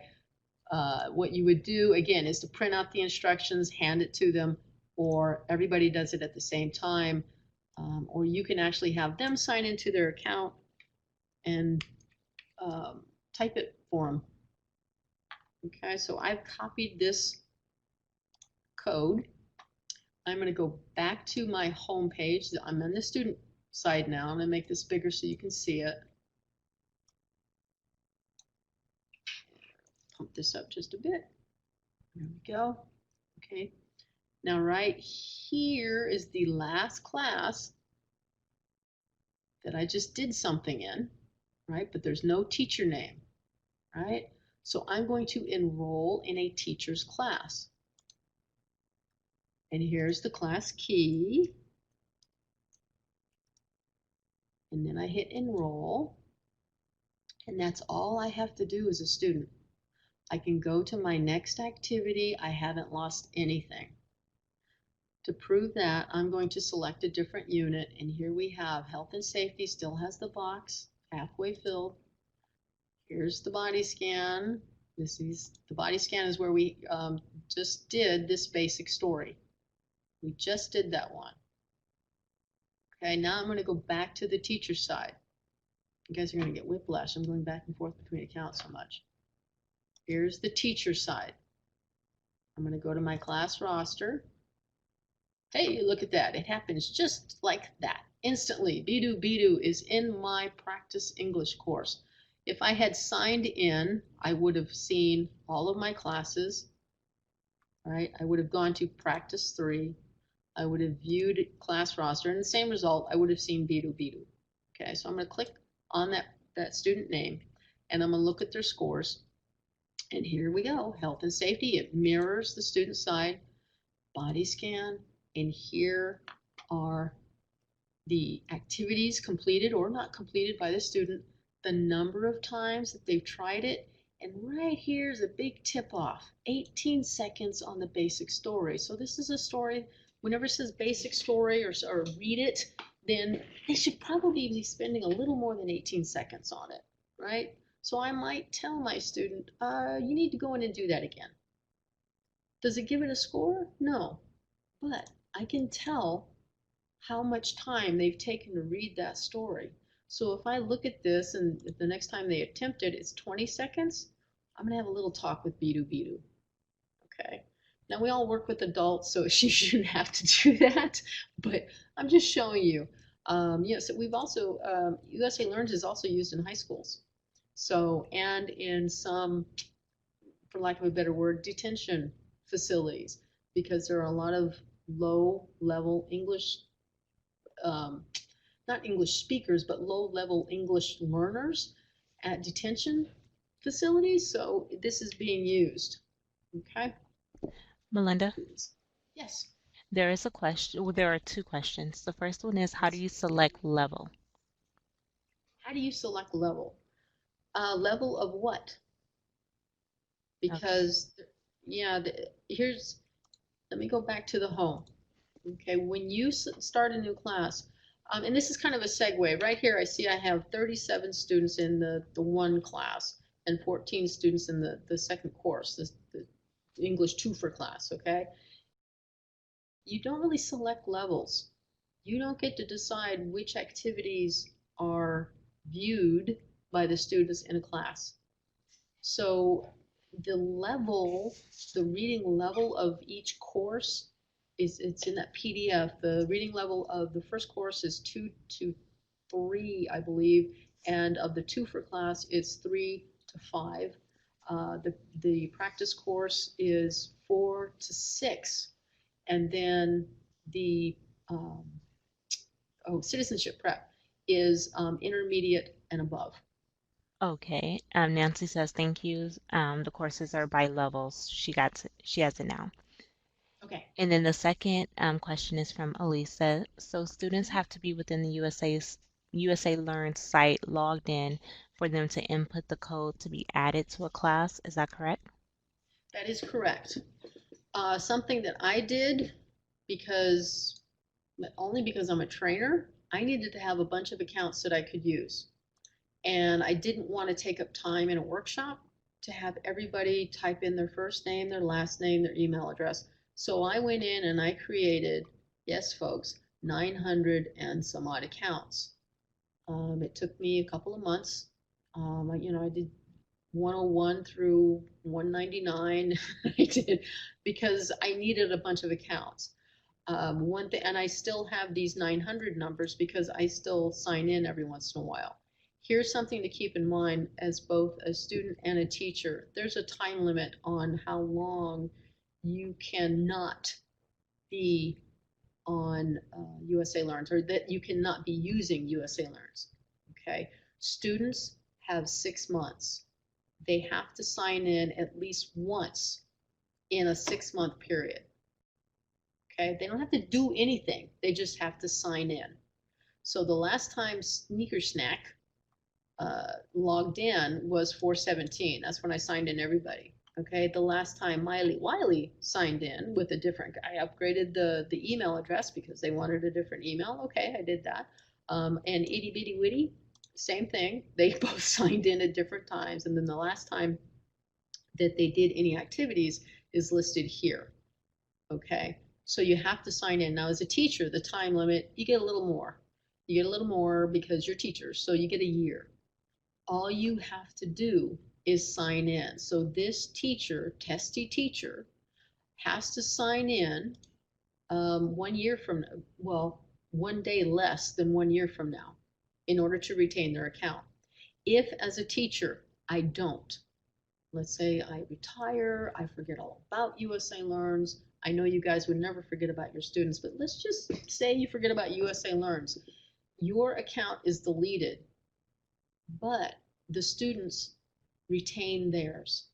Speaker 2: What you would do again is to print out the instructions, hand it to them, or everybody does it at the same time, or you can actually have them sign into their account and type it for them. Okay, so I've copied this code. I'm going to go back to my home page. I'm on the student side now. I'm going to make this bigger so you can see it. Pump this up just a bit. There we go. Okay. Now right here is the last class that I just did something in, right? But there's no teacher name, right? So I'm going to enroll in a teacher's class. And here's the class key. And then I hit enroll. And that's all I have to do as a student. I can go to my next activity. I haven't lost anything. To prove that, I'm going to select a different unit. And here we have health and safety still has the box halfway filled. Here's the body scan. The body scan is where we just did this basic story. We just did that one. Okay, now I'm going to go back to the teacher side. You guys are going to get whiplash. I'm going back and forth between accounts so much. Here's the teacher side. I'm going to go to my class roster. Hey, look at that. It happens just like that. Instantly, Bidu Bidu is in my practice English course. If I had signed in, I would have seen all of my classes, right? I would have gone to practice 3. I would have viewed class roster, and the same result, I would have seen Bidu Bidu. Okay, so I'm going to click on that student name, and I'm going to look at their scores. And here we go, health and safety. It mirrors the student side, body scan, and here are the activities completed or not completed by the student, the number of times that they've tried it, and right here's a big tip-off, 18 seconds on the basic story. So this is a story, whenever it says basic story or read it, then they should probably be spending a little more than 18 seconds on it, right? So I might tell my student, you need to go in and do that again. Does it give it a score? No, but I can tell how much time they've taken to read that story. So if I look at this and if the next time they attempt it, it's 20 seconds, I'm gonna have a little talk with Bidu Bidu, okay? Now we all work with adults, so she shouldn't have to do that, but I'm just showing you. So we've also, USA Learns is also used in high schools. So, and in some, for lack of a better word, detention facilities, because there are a lot of low level English not English speakers, but low-level English learners at detention facilities. So this is being used. Okay.
Speaker 1: Melinda,
Speaker 2: Yes.
Speaker 1: there is a question. Well, there are 2 questions. The first one is, how do you select level?
Speaker 2: How do you select level? Level of what?
Speaker 1: Okay.
Speaker 2: Because, yeah, let me go back to the home. Okay, when you start a new class, And this is kind of a segue. Right here, I see I have 37 students in the one class and 14 students in the second course, the English 2 for class, okay? You don't really select levels. You don't get to decide which activities are viewed by the students in a class. So the level, the reading level of each course it's in that PDF. The reading level of the first course is 2 to 3, I believe, and of the 2 for class, it's 3 to 5. The practice course is 4 to 6, and then the um, citizenship prep is intermediate and above.
Speaker 1: Okay. Nancy says thank yous. The courses are by levels. She has it now.
Speaker 2: Okay.
Speaker 1: And then the second question is from Elisa. So students
Speaker 2: Mhm.
Speaker 1: have to be within the USA Learn site logged in for them to input the code to be added to a class. Is that correct?
Speaker 2: That is correct. Something that I did because only because I'm a trainer, I needed to have a bunch of accounts that I could use. And I didn't want to take up time in a workshop to have everybody type in their first name, their last name, their email address. So I went in and I created, yes, folks, 900 and some odd accounts. It took me a couple of months. I did 101 through 199. I did because I needed a bunch of accounts. One thing, and I still have these 900 numbers because I still sign in every once in a while. Here's something to keep in mind as both a student and a teacher. There's a time limit on how long you cannot be on USA Learns, or that you cannot be using USA Learns. Okay, students have 6 months. They have to sign in at least once in a 6 month period. Okay, they don't have to do anything, they just have to sign in. So the last time Sneaker Snack logged in was 417. That's when I signed in everybody. Okay, the last time Miley Wiley signed in with a different guy, I upgraded the email address because they wanted a different email. Okay, I did that. And Itty Bitty Witty, same thing. They both signed in at different times. And then the last time that they did any activities is listed here. Okay, so you have to sign in. Now, as a teacher, the time limit, you get a little more. You get a little more because you're teachers, so you get a year. All you have to do is sign in. So this teacher, testy teacher, has to sign in 1 year from, well, 1 day less than 1 year from now in order to retain their account. If, as a teacher, I don't, let's say I retire, I forget all about USA Learns. I know you guys would never forget about your students, but let's just say you forget about USA Learns. Your account is deleted, but the students retain theirs.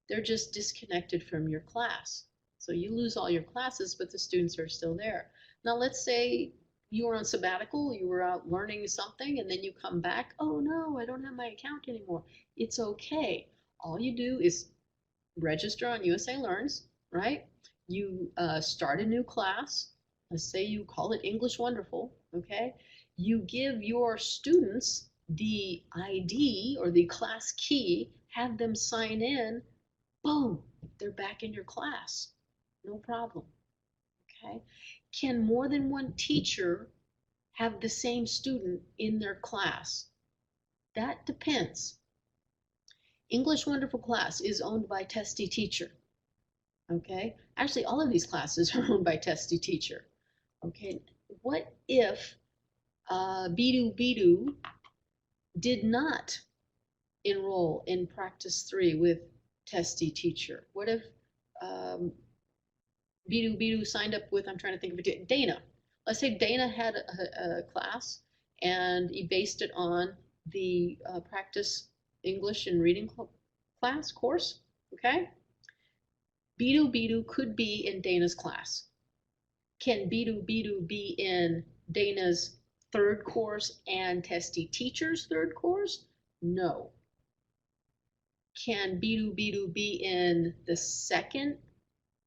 Speaker 2: They're just disconnected from your class. So you lose all your classes, but the students are still there. Now, let's say you were on sabbatical, you were out learning something, and then you come back. Oh no, I don't have my account anymore. It's okay. All you do is register on USA Learns, right? You start a new class. Let's say you call it English Wonderful, okay? You give your students the ID or the class key, have them sign in, boom, they're back in your class. No problem, okay? Can more than one teacher have the same student in their class? That depends. English Wonderful class is owned by Testy Teacher. Okay, actually, all of these classes are owned by Testy Teacher. Okay, what if Bidu Bidu did not enroll in Practice 3 with Testy Teacher? What if um, Bidu Bidu signed up with, I'm trying to think of it, Dana. Let's say Dana had a class and he based it on the Practice English and Reading class course, okay? Bidu Bidu could be in Dana's class. Can Bidu Bidu be in Dana's third course and Testy Teacher's third course? No. Can Bidu Bidu be in the second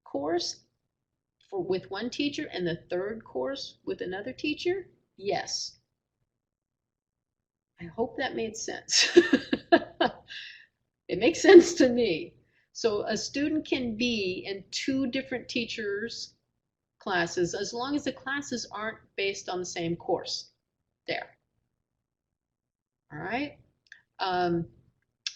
Speaker 2: course with one teacher and the third course with another teacher? Yes. I hope that made sense. It makes sense to me. So a student can be in two different teachers' classes as long as the classes aren't based on the same course. There. All right. Um,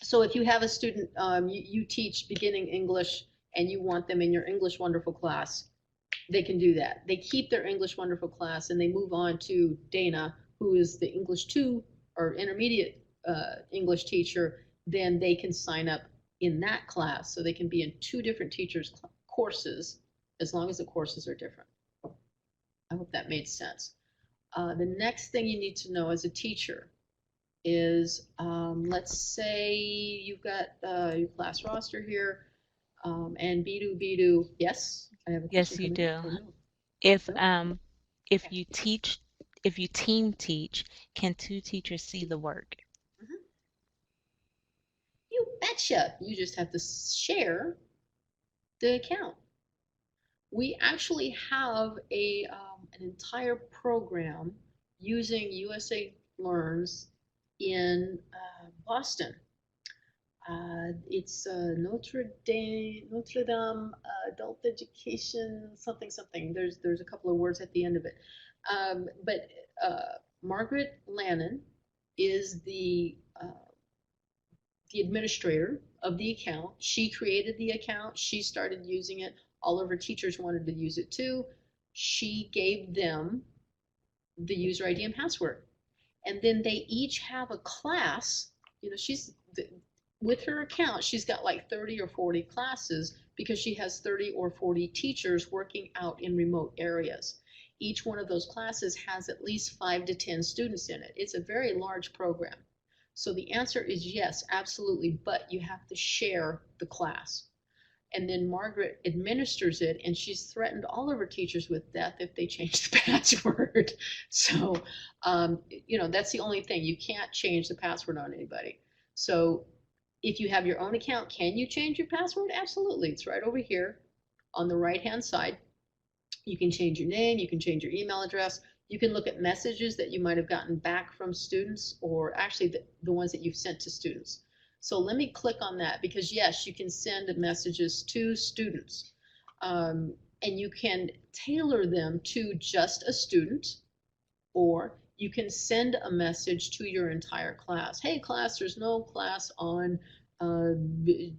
Speaker 2: so if you have a student, you teach beginning English and you want them in your English Wonderful class, they can do that. They keep their English Wonderful class and they move on to Dana, who is the English 2 or intermediate English teacher. Then they can sign up in that class. So they can be in two different teachers' courses as long as the courses are different. I hope that made sense. The next thing you need to know as a teacher is, let's say you've got your class roster here, and Bidu, yes, I have a question
Speaker 1: Yes, you
Speaker 2: coming in.
Speaker 1: do.
Speaker 2: Oh, no.
Speaker 1: If
Speaker 2: No?
Speaker 1: um if
Speaker 2: Okay.
Speaker 1: you teach if you team teach, can two teachers see the work?
Speaker 2: Mhm. You betcha. You just have to share the account. We actually have an entire program using USA Learns in Boston. It's Notre Dame Adult Education something something. There's a couple of words at the end of it. But Margaret Lannon is the administrator of the account. She created the account. She started using it. All of her teachers wanted to use it too. She gave them the user ID and password. And then they each have a class. You know, with her account, she's got like 30 or 40 classes because she has 30 or 40 teachers working out in remote areas. Each one of those classes has at least 5 to 10 students in it. It's a very large program. So the answer is yes, absolutely, but you have to share the class. And then Margaret administers it, and she's threatened all of her teachers with death if they change the password. So, that's the only thing. You can't change the password on anybody. So if you have your own account, can you change your password? Absolutely. It's right over here on the right-hand side. You can change your name, you can change your email address, you can look at messages that you might have gotten back from students, or actually the ones that you've sent to students. So let me click on that, because yes, you can send messages to students. And you can tailor them to just a student, or you can send a message to your entire class. Hey class, there's no class on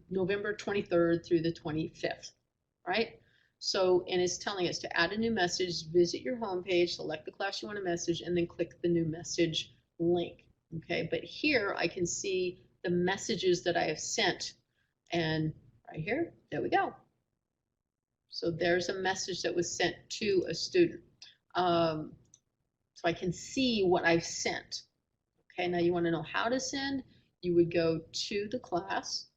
Speaker 2: November 23rd through the 25th, right? So, and it's telling us to add a new message, visit your homepage, select the class you want to message, and then click the new message link. Okay, but here I can see the messages that I have sent, and right here, there we go. So there's a message that was sent to a student. So I can see what I've sent. Okay, now you want to know how to send? You would go to the class,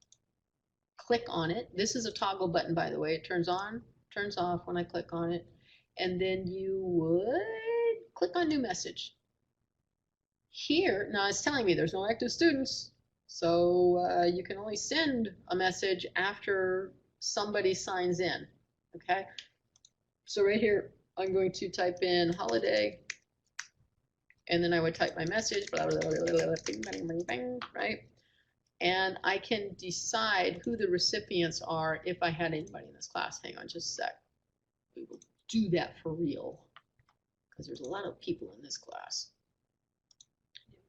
Speaker 2: click on it. This is a toggle button, by the way. It turns on, turns off when I click on it. And then you would click on new message. Here, now it's telling me there's no active students. So you can only send a message after somebody signs in. Okay, so right here, I'm going to type in holiday, and then I would type my message, blah, blah, blah, blah, blah, bing, bang, bang, bang, right? And I can decide who the recipients are if I had anybody in this class. Hang on just a sec. We will do that for real, because there's a lot of people in this class.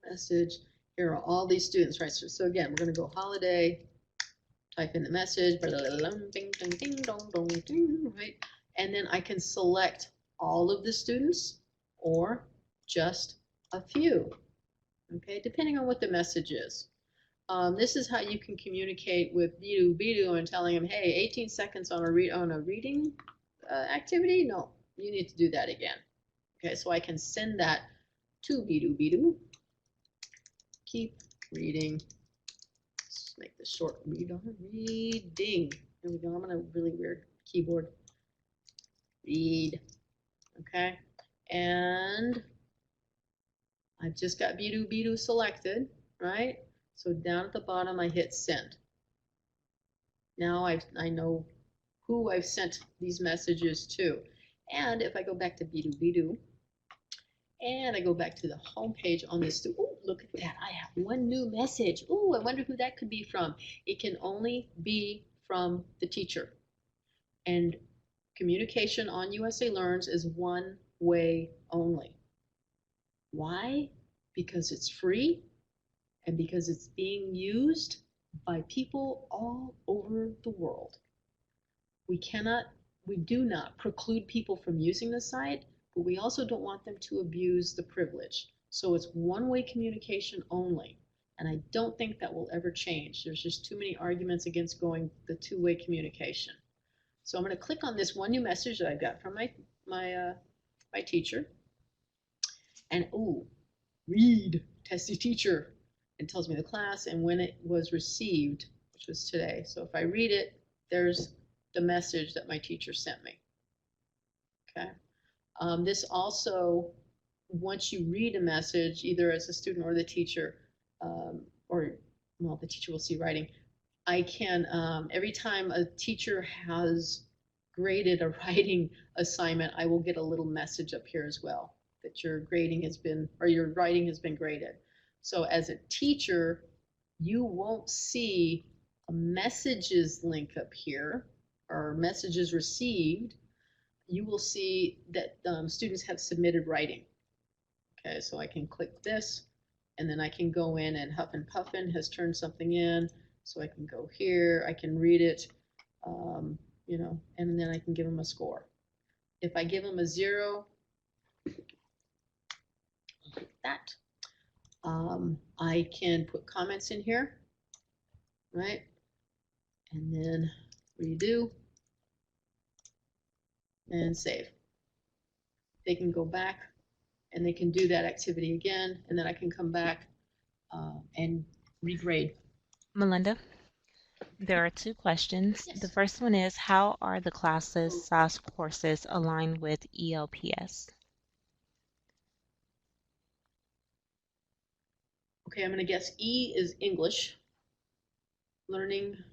Speaker 2: Message, here are all these students, right? So again, we're gonna go holiday, type in the message, blah, blah, blah, ding, ding, ding, dong, dong, ding, right? And then I can select all of the students or just a few, okay, depending on what the message is. This is how you can communicate with Bidu and telling him, hey, 18 seconds on a reading activity? No, you need to do that again. Okay, so I can send that to Bidu. Keep reading. Let's make this short. Reading. Here we go. I'm on a really weird keyboard. Read. Okay, and I've just got Bidu selected, right? So down at the bottom, I hit send. Now I know who I've sent these messages to. And if I go back to Bidu, And I go back to the home page on this. Oh, look at that. I have one new message. Oh, I wonder who that could be from. It can only be from the teacher. And communication on USA Learns is one way only. Why? Because it's free and because it's being used by people all over the world. We cannot, we do not preclude people from using the site, but we also don't want them to abuse the privilege. So it's one-way communication only. And I don't think that will ever change. There's just too many arguments against going the two-way communication. So I'm going to click on this one new message that I got from my teacher. And read, testy teacher. It tells me the class and when it was received, which was today. So if I read it, there's the message that my teacher sent me. Okay. This also, once you read a message, either as a student or the teacher, or well, the teacher will see writing. I can, every time a teacher has graded a writing assignment, I will get a little message up here as well that your grading has been, or your writing has been graded. So as a teacher, you won't see a messages link up here or messages received. You will see that students have submitted writing. Okay, so I can click this and then I can go in and Huff and Puffin has turned something in. So I can go here, I can read it, you know, and then I can give them a score. If I give them a 0, like that, I can put comments in here, right? And then redo and save. They can go back and they can do that activity again, and then I can come back and regrade.
Speaker 1: Melinda, there are two questions. The
Speaker 2: Yes.
Speaker 1: first one is, how are the classes / courses aligned with ELPS?
Speaker 2: Okay, I'm going to guess E is English. Learning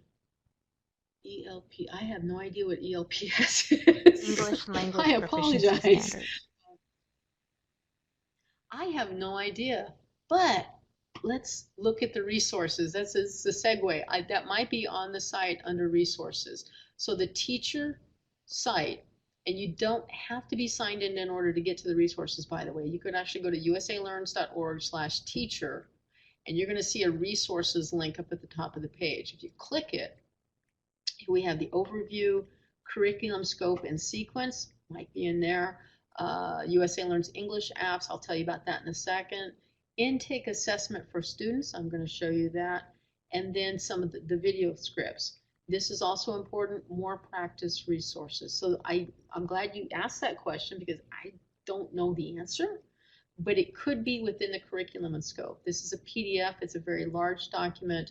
Speaker 2: ELP. I have no idea what ELPS is.
Speaker 1: English Language
Speaker 2: I
Speaker 1: Proficiency
Speaker 2: apologize.
Speaker 1: Standards.
Speaker 2: I have no idea. But let's look at the resources. That's a segue. That might be on the site under resources. So the teacher site, and you don't have to be signed in order to get to the resources, by the way. You could actually go to usalearns.org/teacher, and you're going to see a resources link up at the top of the page. If you click it, we have the overview, curriculum scope and sequence, might be in there. USA Learns English apps, I'll tell you about that in a second. Intake assessment for students, I'm going to show you that. And then some of the video scripts. This is also important, more practice resources. So I'm glad you asked that question because I don't know the answer, but it could be within the curriculum and scope. This is a PDF, it's a very large document.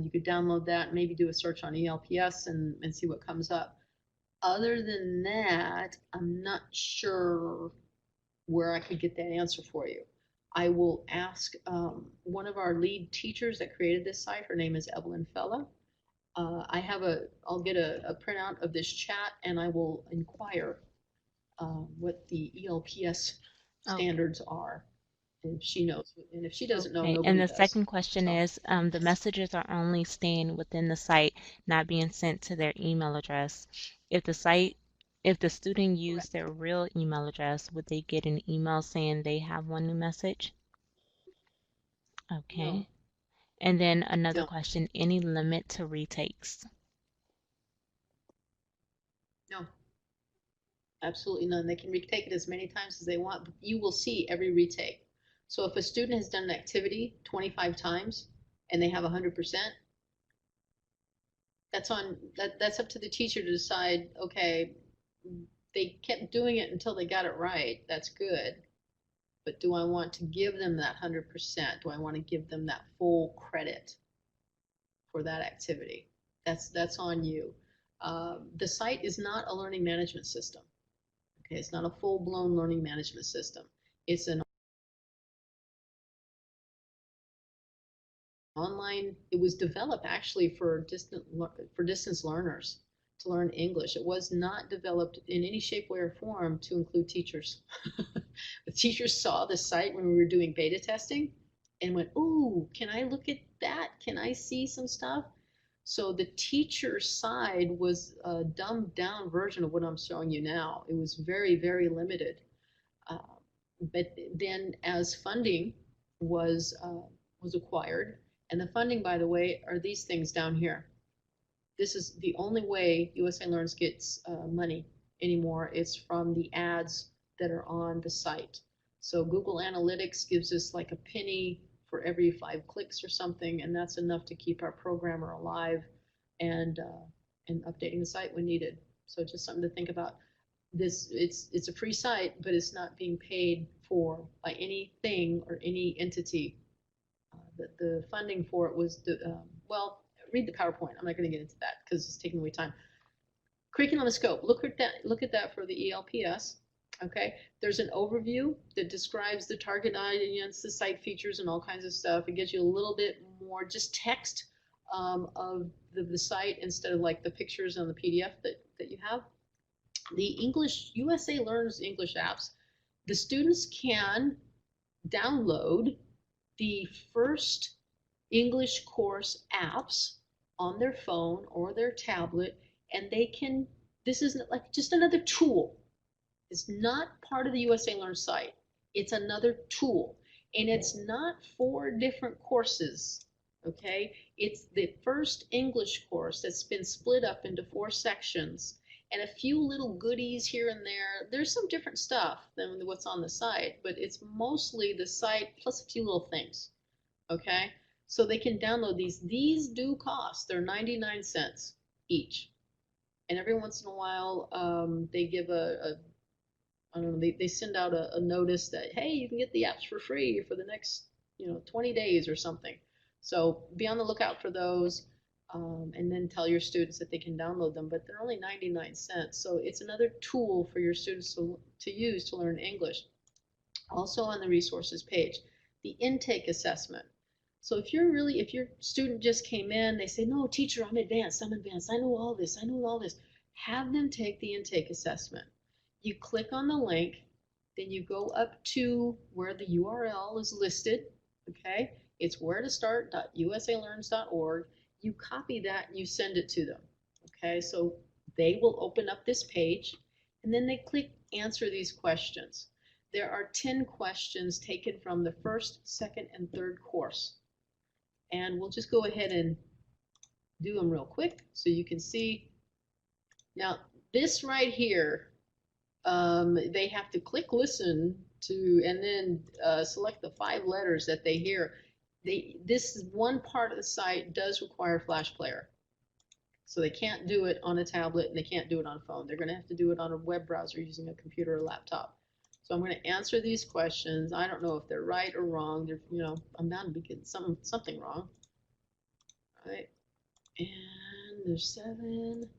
Speaker 2: You could download that, maybe do a search on ELPS and see what comes up. Other than that, I'm not sure where I could get that answer for you. I will ask one of our lead teachers that created this site. Her name is Evelyn Fella. I'll get a printout of this chat and I will inquire what the ELPS standards are. If she knows, and if she doesn't know,
Speaker 1: Okay,
Speaker 2: nobody
Speaker 1: and the
Speaker 2: does.
Speaker 1: second question
Speaker 2: So,
Speaker 1: is, the messages are only staying within the site, not being sent to their email address. If the student used their real email address, would they get an email saying they have one new message?
Speaker 2: no,
Speaker 1: Okay. And then another
Speaker 2: no,
Speaker 1: question, any limit to retakes?
Speaker 2: no, absolutely none. They can retake it as many times as they want, but you will see every retake. So if a student has done an activity 25 times and they have 100%, that's up to the teacher to decide, okay, they kept doing it until they got it right. That's good. But do I want to give them that 100%? Do I want to give them that full credit for that activity? That's on you. The site is not a learning management system. Okay, it's not a full-blown learning management system. It's an online. It was developed actually for distance learners to learn English. It was not developed in any shape, way, or form to include teachers. The teachers saw the site when we were doing beta testing and went, "Ooh, can I look at that? Can I see some stuff?" So the teacher side was a dumbed down version of what I'm showing you now. It was very, very limited. Uh, but then as funding was was acquired, and the funding, by the way, are these things down here. This is the only way USA Learns gets money anymore. It's from the ads that are on the site. So Google Analytics gives us like a penny for every 5 clicks or something, and that's enough to keep our programmer alive and updating the site when needed. So just something to think about. This it's a free site, but it's not being paid for by anything or any entity. The funding for it was well, read the PowerPoint. I'm not going to get into that because it's taking away time. Curriculum and scope. Look at that. Look at that for the ELPS. Okay. There's an overview that describes the target audience, the site features, and all kinds of stuff. It gives you a little bit more just text of the site instead of like the pictures on the PDF that you have. The English USA Learns English apps. The students can download the first English course apps on their phone or their tablet, and they can, this is like just another tool. It's not part of the USA Learn site. It's another tool, and it's not 4 different courses, okay? It's the first English course that's been split up into 4 sections, and a few little goodies here and there. There's some different stuff than what's on the site, but it's mostly the site plus a few little things, okay? So they can download these. These do cost. They're 99 cents each. And every once in a while, they give I don't know, they send out a notice that, hey, you can get the apps for free for the next, 20 days or something. So be on the lookout for those. And then tell your students that they can download them, but they're only 99 cents. So it's another tool for your students to use to learn English. Also on the resources page, the intake assessment. So if your student just came in, they say, no, teacher, I'm advanced, I know all this, have them take the intake assessment. You click on the link, then you go up to where the URL is listed, okay? It's where to start.usalearns.org. You copy that and you send it to them, okay? So they will open up this page, and then they click answer these questions. There are 10 questions taken from the first, second, and third course. And we'll just go ahead and do them real quick so you can see. Now, this right here, they have to click listen to, and then select the 5 letters that they hear. This one part of the site does require Flash Player. So they can't do it on a tablet and they can't do it on a phone. They're going to have to do it on a web browser using a computer or laptop. So I'm going to answer these questions. I don't know if they're right or wrong. They're, I'm bound to be getting something wrong. All right. And there's 7.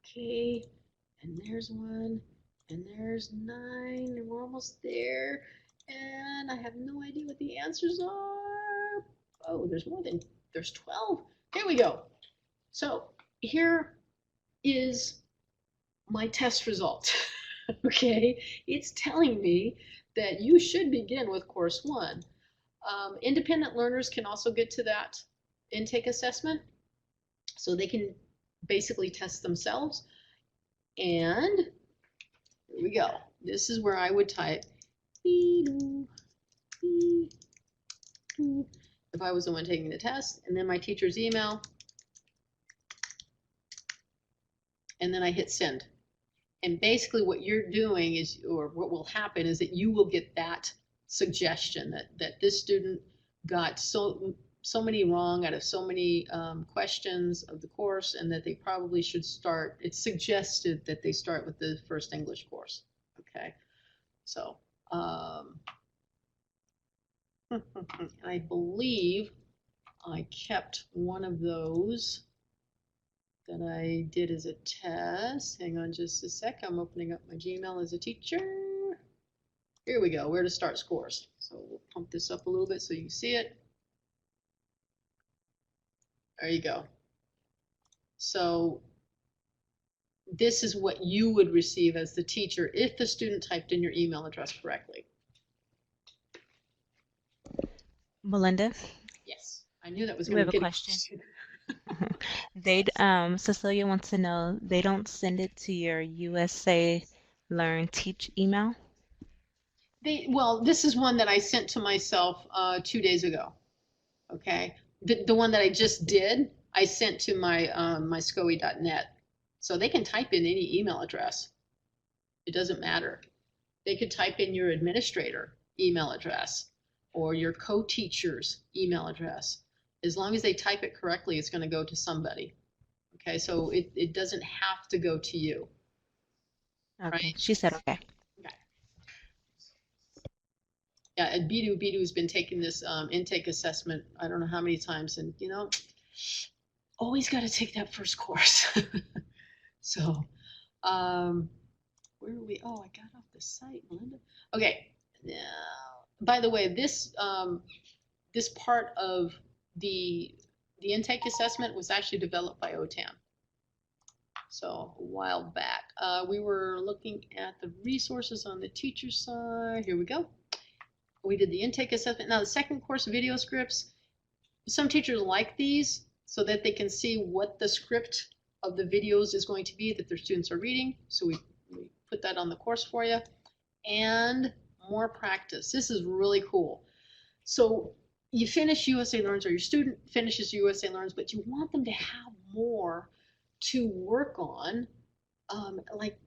Speaker 2: Okay. And there's 1. And there's 9. And we're almost there. And I have no idea what the answers are. Oh, there's 12. Here we go. So here is my test result. Okay, it's telling me that you should begin with course 1. Independent learners can also get to that intake assessment, so they can basically test themselves. And here we go. This is where I would type if I was the one taking the test, and then my teacher's email, and then I hit send. And basically what you're doing is, or what will happen is that you will get that suggestion that this student got so many wrong out of so many questions of the course, and that they probably should start, it's suggested that they start with the first English course. Okay, so I believe I kept one of those that I did as a test. Hang on just a sec. I'm opening up my Gmail as a teacher. Here we go, where to start scores. So we'll pump this up a little bit so you can see it. There you go. So this is what you would receive as the teacher if the student typed in your email address correctly.
Speaker 1: Melinda,
Speaker 2: Yes, I knew that was
Speaker 1: we
Speaker 2: going
Speaker 1: have
Speaker 2: to
Speaker 1: a
Speaker 2: get a
Speaker 1: question.
Speaker 2: question.
Speaker 1: Cecilia wants to know they don't send it to your USA Learn Teach email.
Speaker 2: Well, this is one that I sent to myself 2 days ago. Okay, the one that I just did, I sent to my SCOE.net. So they can type in any email address. It doesn't matter. They could type in your administrator email address or your co-teacher's email address. As long as they type it correctly, it's going to go to somebody. Okay, so it doesn't have to go to you,
Speaker 1: Okay,
Speaker 2: right?
Speaker 1: she said okay.
Speaker 2: Okay. Yeah, at Bidu's been taking this intake assessment, I don't know how many times, and always got to take that first course. So, um, where are we? Oh, I got off the site, Melinda. Okay, now, by the way, this part of the the intake assessment was actually developed by OTAN. So a while back, we were looking at the resources on the teacher side. Here we go. We did the intake assessment. Now the second course video scripts, some teachers like these so that they can see what the script of the videos is going to be that their students are reading. So we put that on the course for you. And more practice. This is really cool. So you finish USA Learns, or your student finishes USA Learns, but you want them to have more to work on, like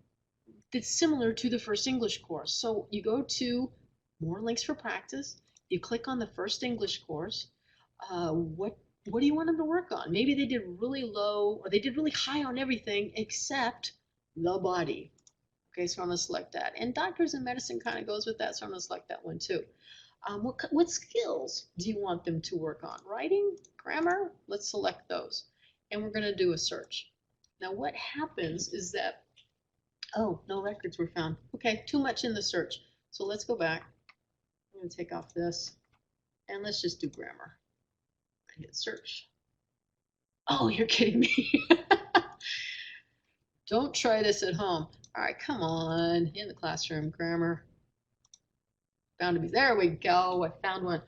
Speaker 2: that's similar to the first English course. So you go to more links for practice. You click on the first English course. What do you want them to work on? Maybe they did really low or they did really high on everything except the body. Okay, so I'm gonna select that. And doctors and medicine kind of goes with that, so I'm gonna select that one too. What skills do you want them to work on? Writing, grammar? Let's select those. And we're gonna do a search. Now what happens is that, oh, no records were found. Okay, too much in the search. So let's go back. I'm gonna take off this and let's just do grammar. I hit search. Oh, you're kidding me. Don't try this at home. All right, come on, in the classroom, grammar. Bound to be, there we go, I found one.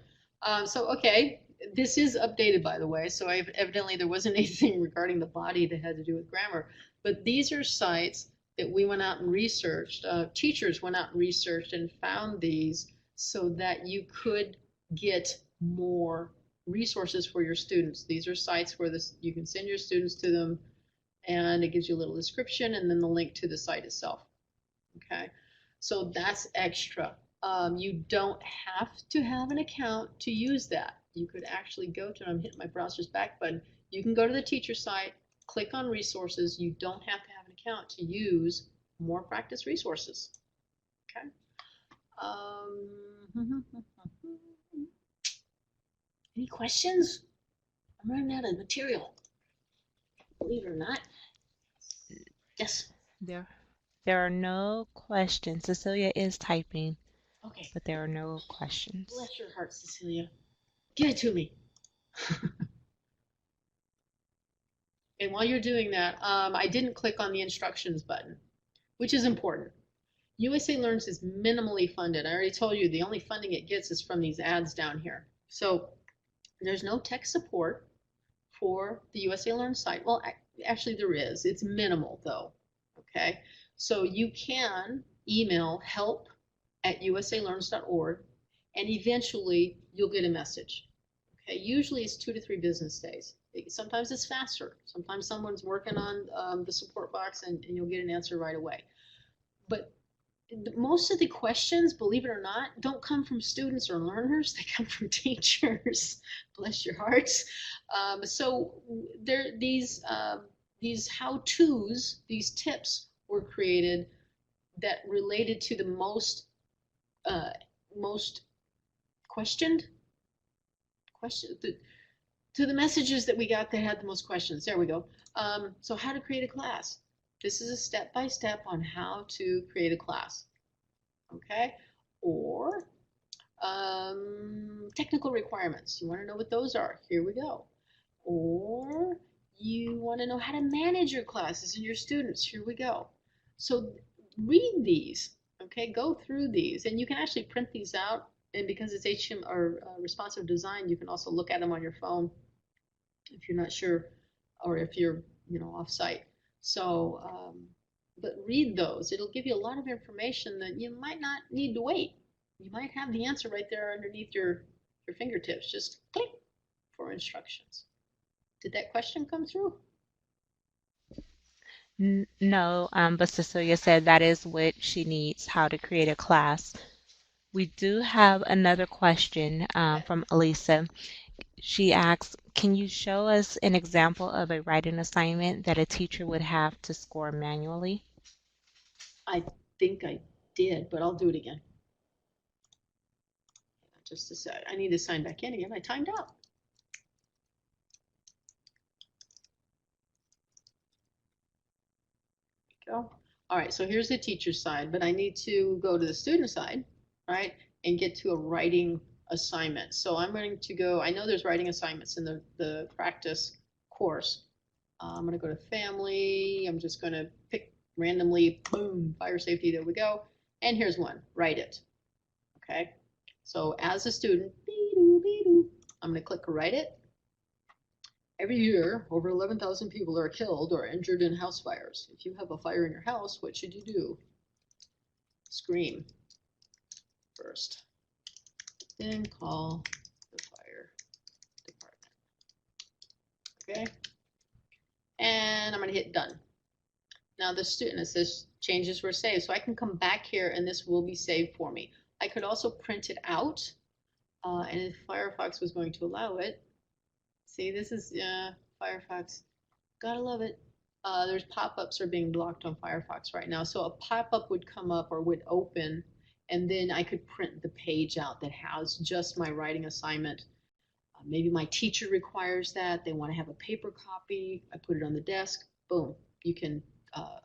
Speaker 2: Okay, this is updated, by the way, so evidently there wasn't anything regarding the body that had to do with grammar, but these are sites that we went out and researched, teachers went out and researched and found these so that you could get more resources for your students. These are sites where you can send your students to them, and it gives you a little description and then the link to the site itself. Okay, so that's extra. You don't have to have an account to use that. You could actually go to, I'm hitting my browser's back button, you can go to the teacher site, click on resources. You don't have to have an account to use more practice resources. Okay. Any questions? I'm running out of material, believe it or not. Yes.
Speaker 1: There, there are no questions. Cecilia is typing,
Speaker 2: Okay.
Speaker 1: but there are no questions.
Speaker 2: Bless your heart, Cecilia. Give it to me. And while you're doing that, I didn't click on the instructions button, which is important. USA Learns is minimally funded. I already told you the only funding it gets is from these ads down here. So there's no tech support for the USA Learn site. Well, actually there is. It's minimal though. Okay. So you can email help@usalearns.org and eventually you'll get a message. Okay. Usually it's 2 to 3 business days. Sometimes it's faster. Sometimes someone's working on the support box and you'll get an answer right away. But most of the questions, believe it or not, don't come from students or learners. They come from teachers. Bless your hearts. So these how-tos, these tips were created that related to the most questioned to the messages that we got that had the most questions. There we go. So how to create a class. This is a step-by-step on how to create a class. Okay? Or technical requirements. You want to know what those are? Here we go. Or You want to know how to manage your classes and your students. Here we go. So read these, okay? Go through these, and you can actually print these out. And because it's HTML or responsive design, you can also look at them on your phone if you're not sure, or if you're off site. So, but read those. It'll give you a lot of information that you might not need to wait. You might have the answer right there underneath your fingertips. Just click for instructions. Did that question come through?
Speaker 1: No, but Cecilia said that is what she needs, how to create a class. We do have another question
Speaker 2: Okay.
Speaker 1: from Elisa. She asks, can you show us an example of a writing assignment that a teacher would have to score manually?
Speaker 2: I think I did, but I'll do it again. Just a sec. I need to sign back in again. I timed out. Go. All right, so here's the teacher side, but I need to go to the student side, right, and get to a writing assignment. So I'm going to go, I know there's writing assignments in the practice course. I'm going to go to family. I'm just going to pick randomly, boom, fire safety, there we go. And here's one, write it, okay? So as a student, I'm going to click write it. Every year, over 11,000 people are killed or injured in house fires. If you have a fire in your house, what should you do? Scream first, then call the fire department. Okay, and I'm going to hit done. Now the student, it says changes were saved, so I can come back here and this will be saved for me. I could also print it out, and if Firefox was going to allow it, see, this is Firefox. Gotta love it. There's pop-ups are being blocked on Firefox right now. So a pop-up would come up or would open, and then I could print the page out that has just my writing assignment. Maybe my teacher requires that. They want to have a paper copy. I put it on the desk. Boom. Uh,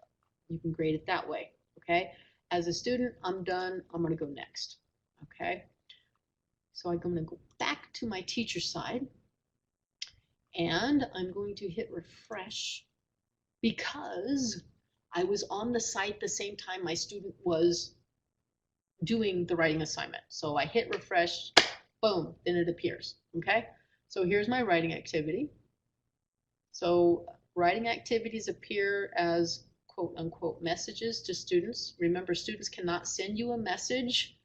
Speaker 2: you can grade it that way. Okay. As a student, I'm done. I'm going to go next. Okay. So I'm going to go back to my teacher side. And I'm going to hit refresh because I was on the site the same time my student was doing the writing assignment. So I hit refresh, boom, then it appears, okay? So here's my writing activity. So writing activities appear as quote unquote messages to students. Remember, students cannot send you a message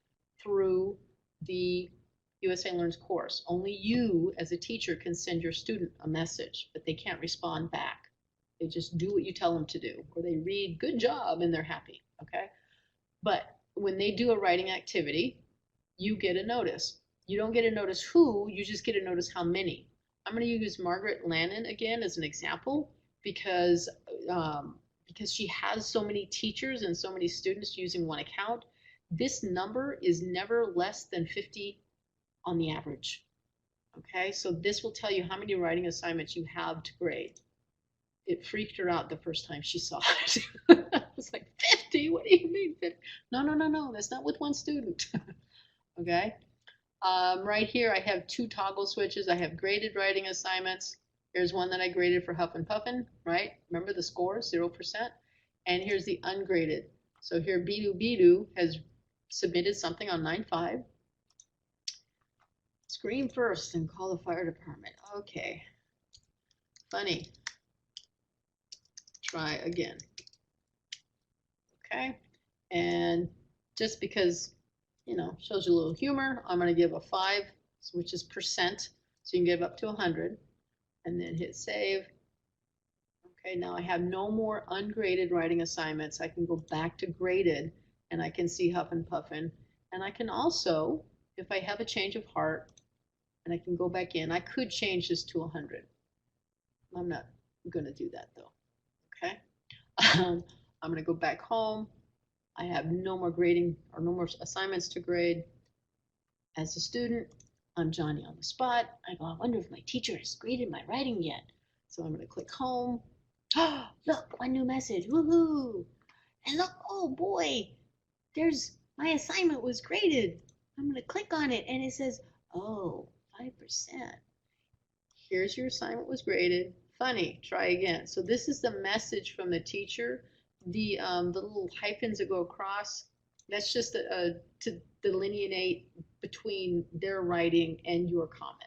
Speaker 2: through the USA Learns course. Only you as a teacher can send your student a message, but they can't respond back. They just do what you tell them to do, or they read good job and they're happy, okay? But when they do a writing activity, you get a notice. You don't get a notice who, you just get a notice how many. I'm going to use Margaret Lannon again as an example because she has so many teachers and so many students using one account. This number is never less than 50 on the average. Okay, so this will tell you how many writing assignments you have to grade. It freaked her out the first time she saw it. I was like, 50? What do you mean 50? No, that's not with one student. Okay, right here I have two toggle switches. I have graded writing assignments. Here's one that I graded for Huffin' Puffin, right? Remember the score, 0%. And here's the ungraded. So here Bidu Bidu has submitted something on 9/5. Scream first and call the fire department. Okay. Funny. Try again. Okay. And just because, shows you a little humor, I'm going to give a 5, which is percent. So you can give up to 100 and then hit save. Okay, now I have no more ungraded writing assignments. I can go back to graded and I can see Huffin' Puffin. And I can also, if I have a change of heart, and I can go back in, I could change this to 100. I'm not going to do that though. Okay. I'm going to go back home. I have no more grading or no more assignments to grade. As a student, I'm Johnny on the spot. I go, I wonder if my teacher has graded my writing yet. So I'm going to click home. Oh, look, one new message. Woohoo! And look, oh boy, there's my assignment was graded. I'm going to click on it and it says, oh, 5%. Here's your assignment was graded, Funny. Try again. So this is the message from the teacher. The little hyphens that go across, that's just to delineate between their writing and your comment.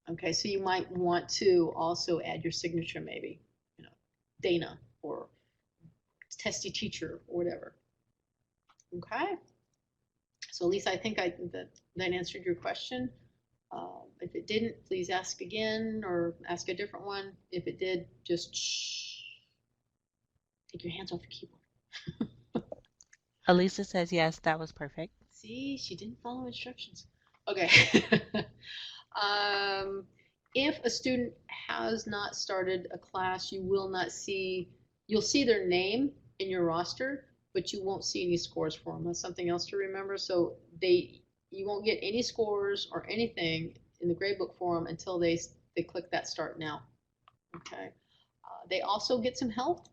Speaker 2: Okay, so you might want to also add your signature, maybe, you know, Dana or testy teacher or whatever. Okay, so Lisa, I think that answered your question. If it didn't, please ask again or ask a different one. If it did, just shh, take your hands off the keyboard.
Speaker 1: Elisa says yes, that was perfect.
Speaker 2: See, she didn't follow instructions. Okay. um, if a student has not started a class, you will not see, you'll see their name in your roster, but you won't see any scores for them. That's something else to remember. So you won't get any scores or anything in the gradebook for them until they click that start now. Okay. They also get some help.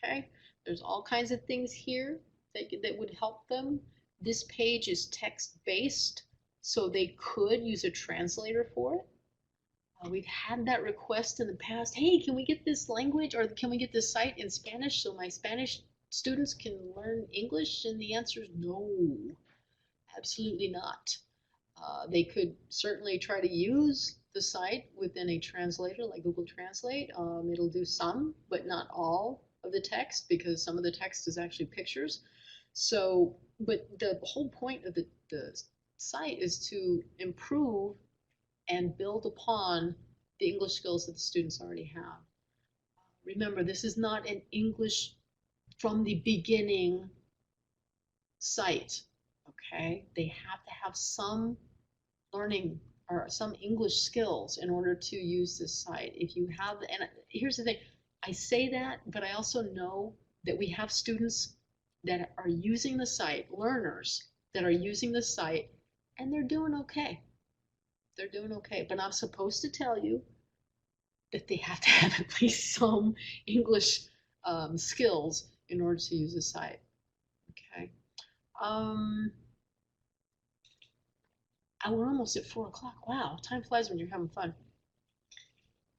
Speaker 2: Okay. There's all kinds of things here that would help them. This page is text-based, so they could use a translator for it. We've had that request in the past. Hey, can we get this language or can we get this site in Spanish so my Spanish students can learn English? And the answer is no, absolutely not. They could certainly try to use the site within a translator like Google Translate. It'll do some, but not all of the text because some of the text is actually pictures. So, but the whole point of the site is to improve and build upon the English skills that the students already have. Remember, this is not an English from the beginning site, okay? They have to have some learning or some English skills in order to use this site. If you have, and here's the thing, I say that, but I also know that we have students that are using the site, learners that are using the site, and they're doing okay. They're doing okay. But I'm supposed to tell you that they have to have at least some English skills in order to use the site. Okay. We're almost at 4 o'clock. Wow, time flies when you're having fun.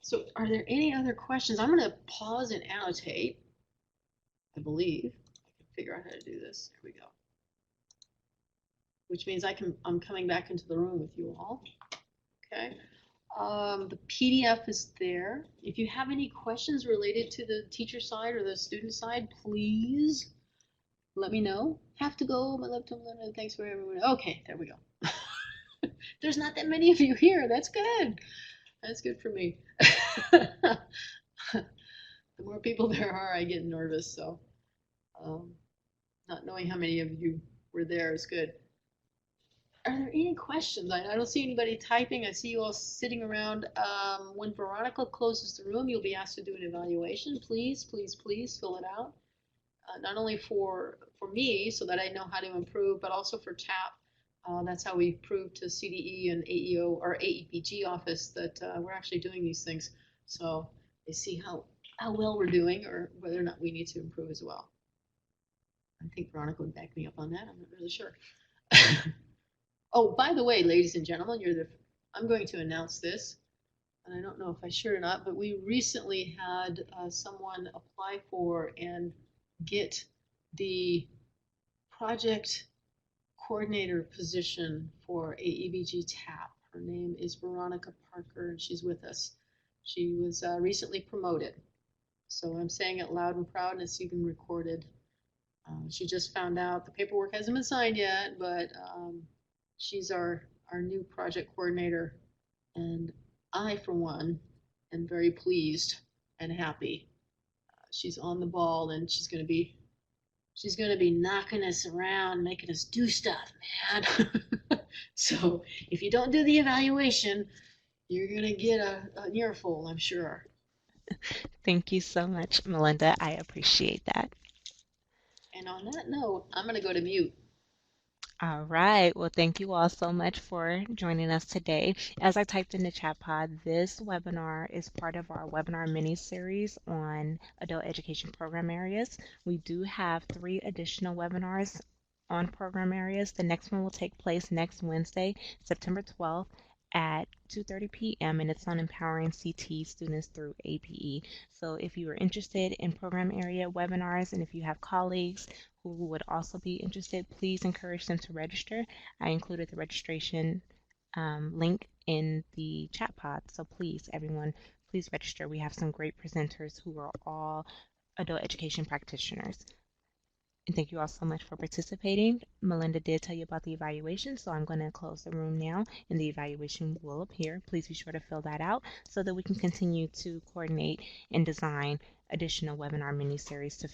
Speaker 2: So, are there any other questions? I'm going to pause and annotate. I believe I can figure out how to do this. Here we go. Which means I'm coming back into the room with you all. Okay. The PDF is there. If you have any questions related to the teacher side or the student side, please let me know. Have to go. My laptop. Thanks for everyone. Okay, there we go. There's not that many of you here. That's good. That's good for me. The more people there are, I get nervous. So, not knowing how many of you were there is good. Are there any questions? I don't see anybody typing. I see you all sitting around. When Veronica closes the room, you'll be asked to do an evaluation. Please, please, please fill it out. Not only for me, so that I know how to improve, but also for TAP. That's how we prove to CDE and AEO or AEPG office that we're actually doing these things. So they see how well we're doing or whether or not we need to improve as well. I think Veronica would back me up on that. I'm not really sure. Oh, by the way, ladies and gentlemen, I'm going to announce this, and I don't know if I should or not, but we recently had someone apply for and get the project coordinator position for AEBG TAP. Her name is Veronica Parker, and she's with us. She was recently promoted. So I'm saying it loud and proud, and it's even recorded. She just found out the paperwork hasn't been signed yet, but she's our new project coordinator, and I, for one, am very pleased and happy. She's on the ball, and she's going to be knocking us around, making us do stuff, man. So if you don't do the evaluation, you're going to get an earful, I'm sure.
Speaker 1: Thank you so much, Melinda. I appreciate that.
Speaker 2: And on that note, I'm going to go to mute.
Speaker 1: All right. Well, thank you all so much for joining us today. As I typed in the chat pod, this webinar is part of our webinar mini series on adult education program areas. We do have 3 additional webinars on program areas. The next one will take place next Wednesday, September 12th at 2:30 p.m. and it's on empowering CT students through APE. So if you are interested in program area webinars and if you have colleagues who would also be interested, please encourage them to register. I included the registration link in the chat pod. So please, everyone, please register. We have some great presenters who are all adult education practitioners. And thank you all so much for participating. Melinda did tell you about the evaluation, so I'm going to close the room now and the evaluation will appear. Please be sure to fill that out so that we can continue to coordinate and design additional webinar mini series to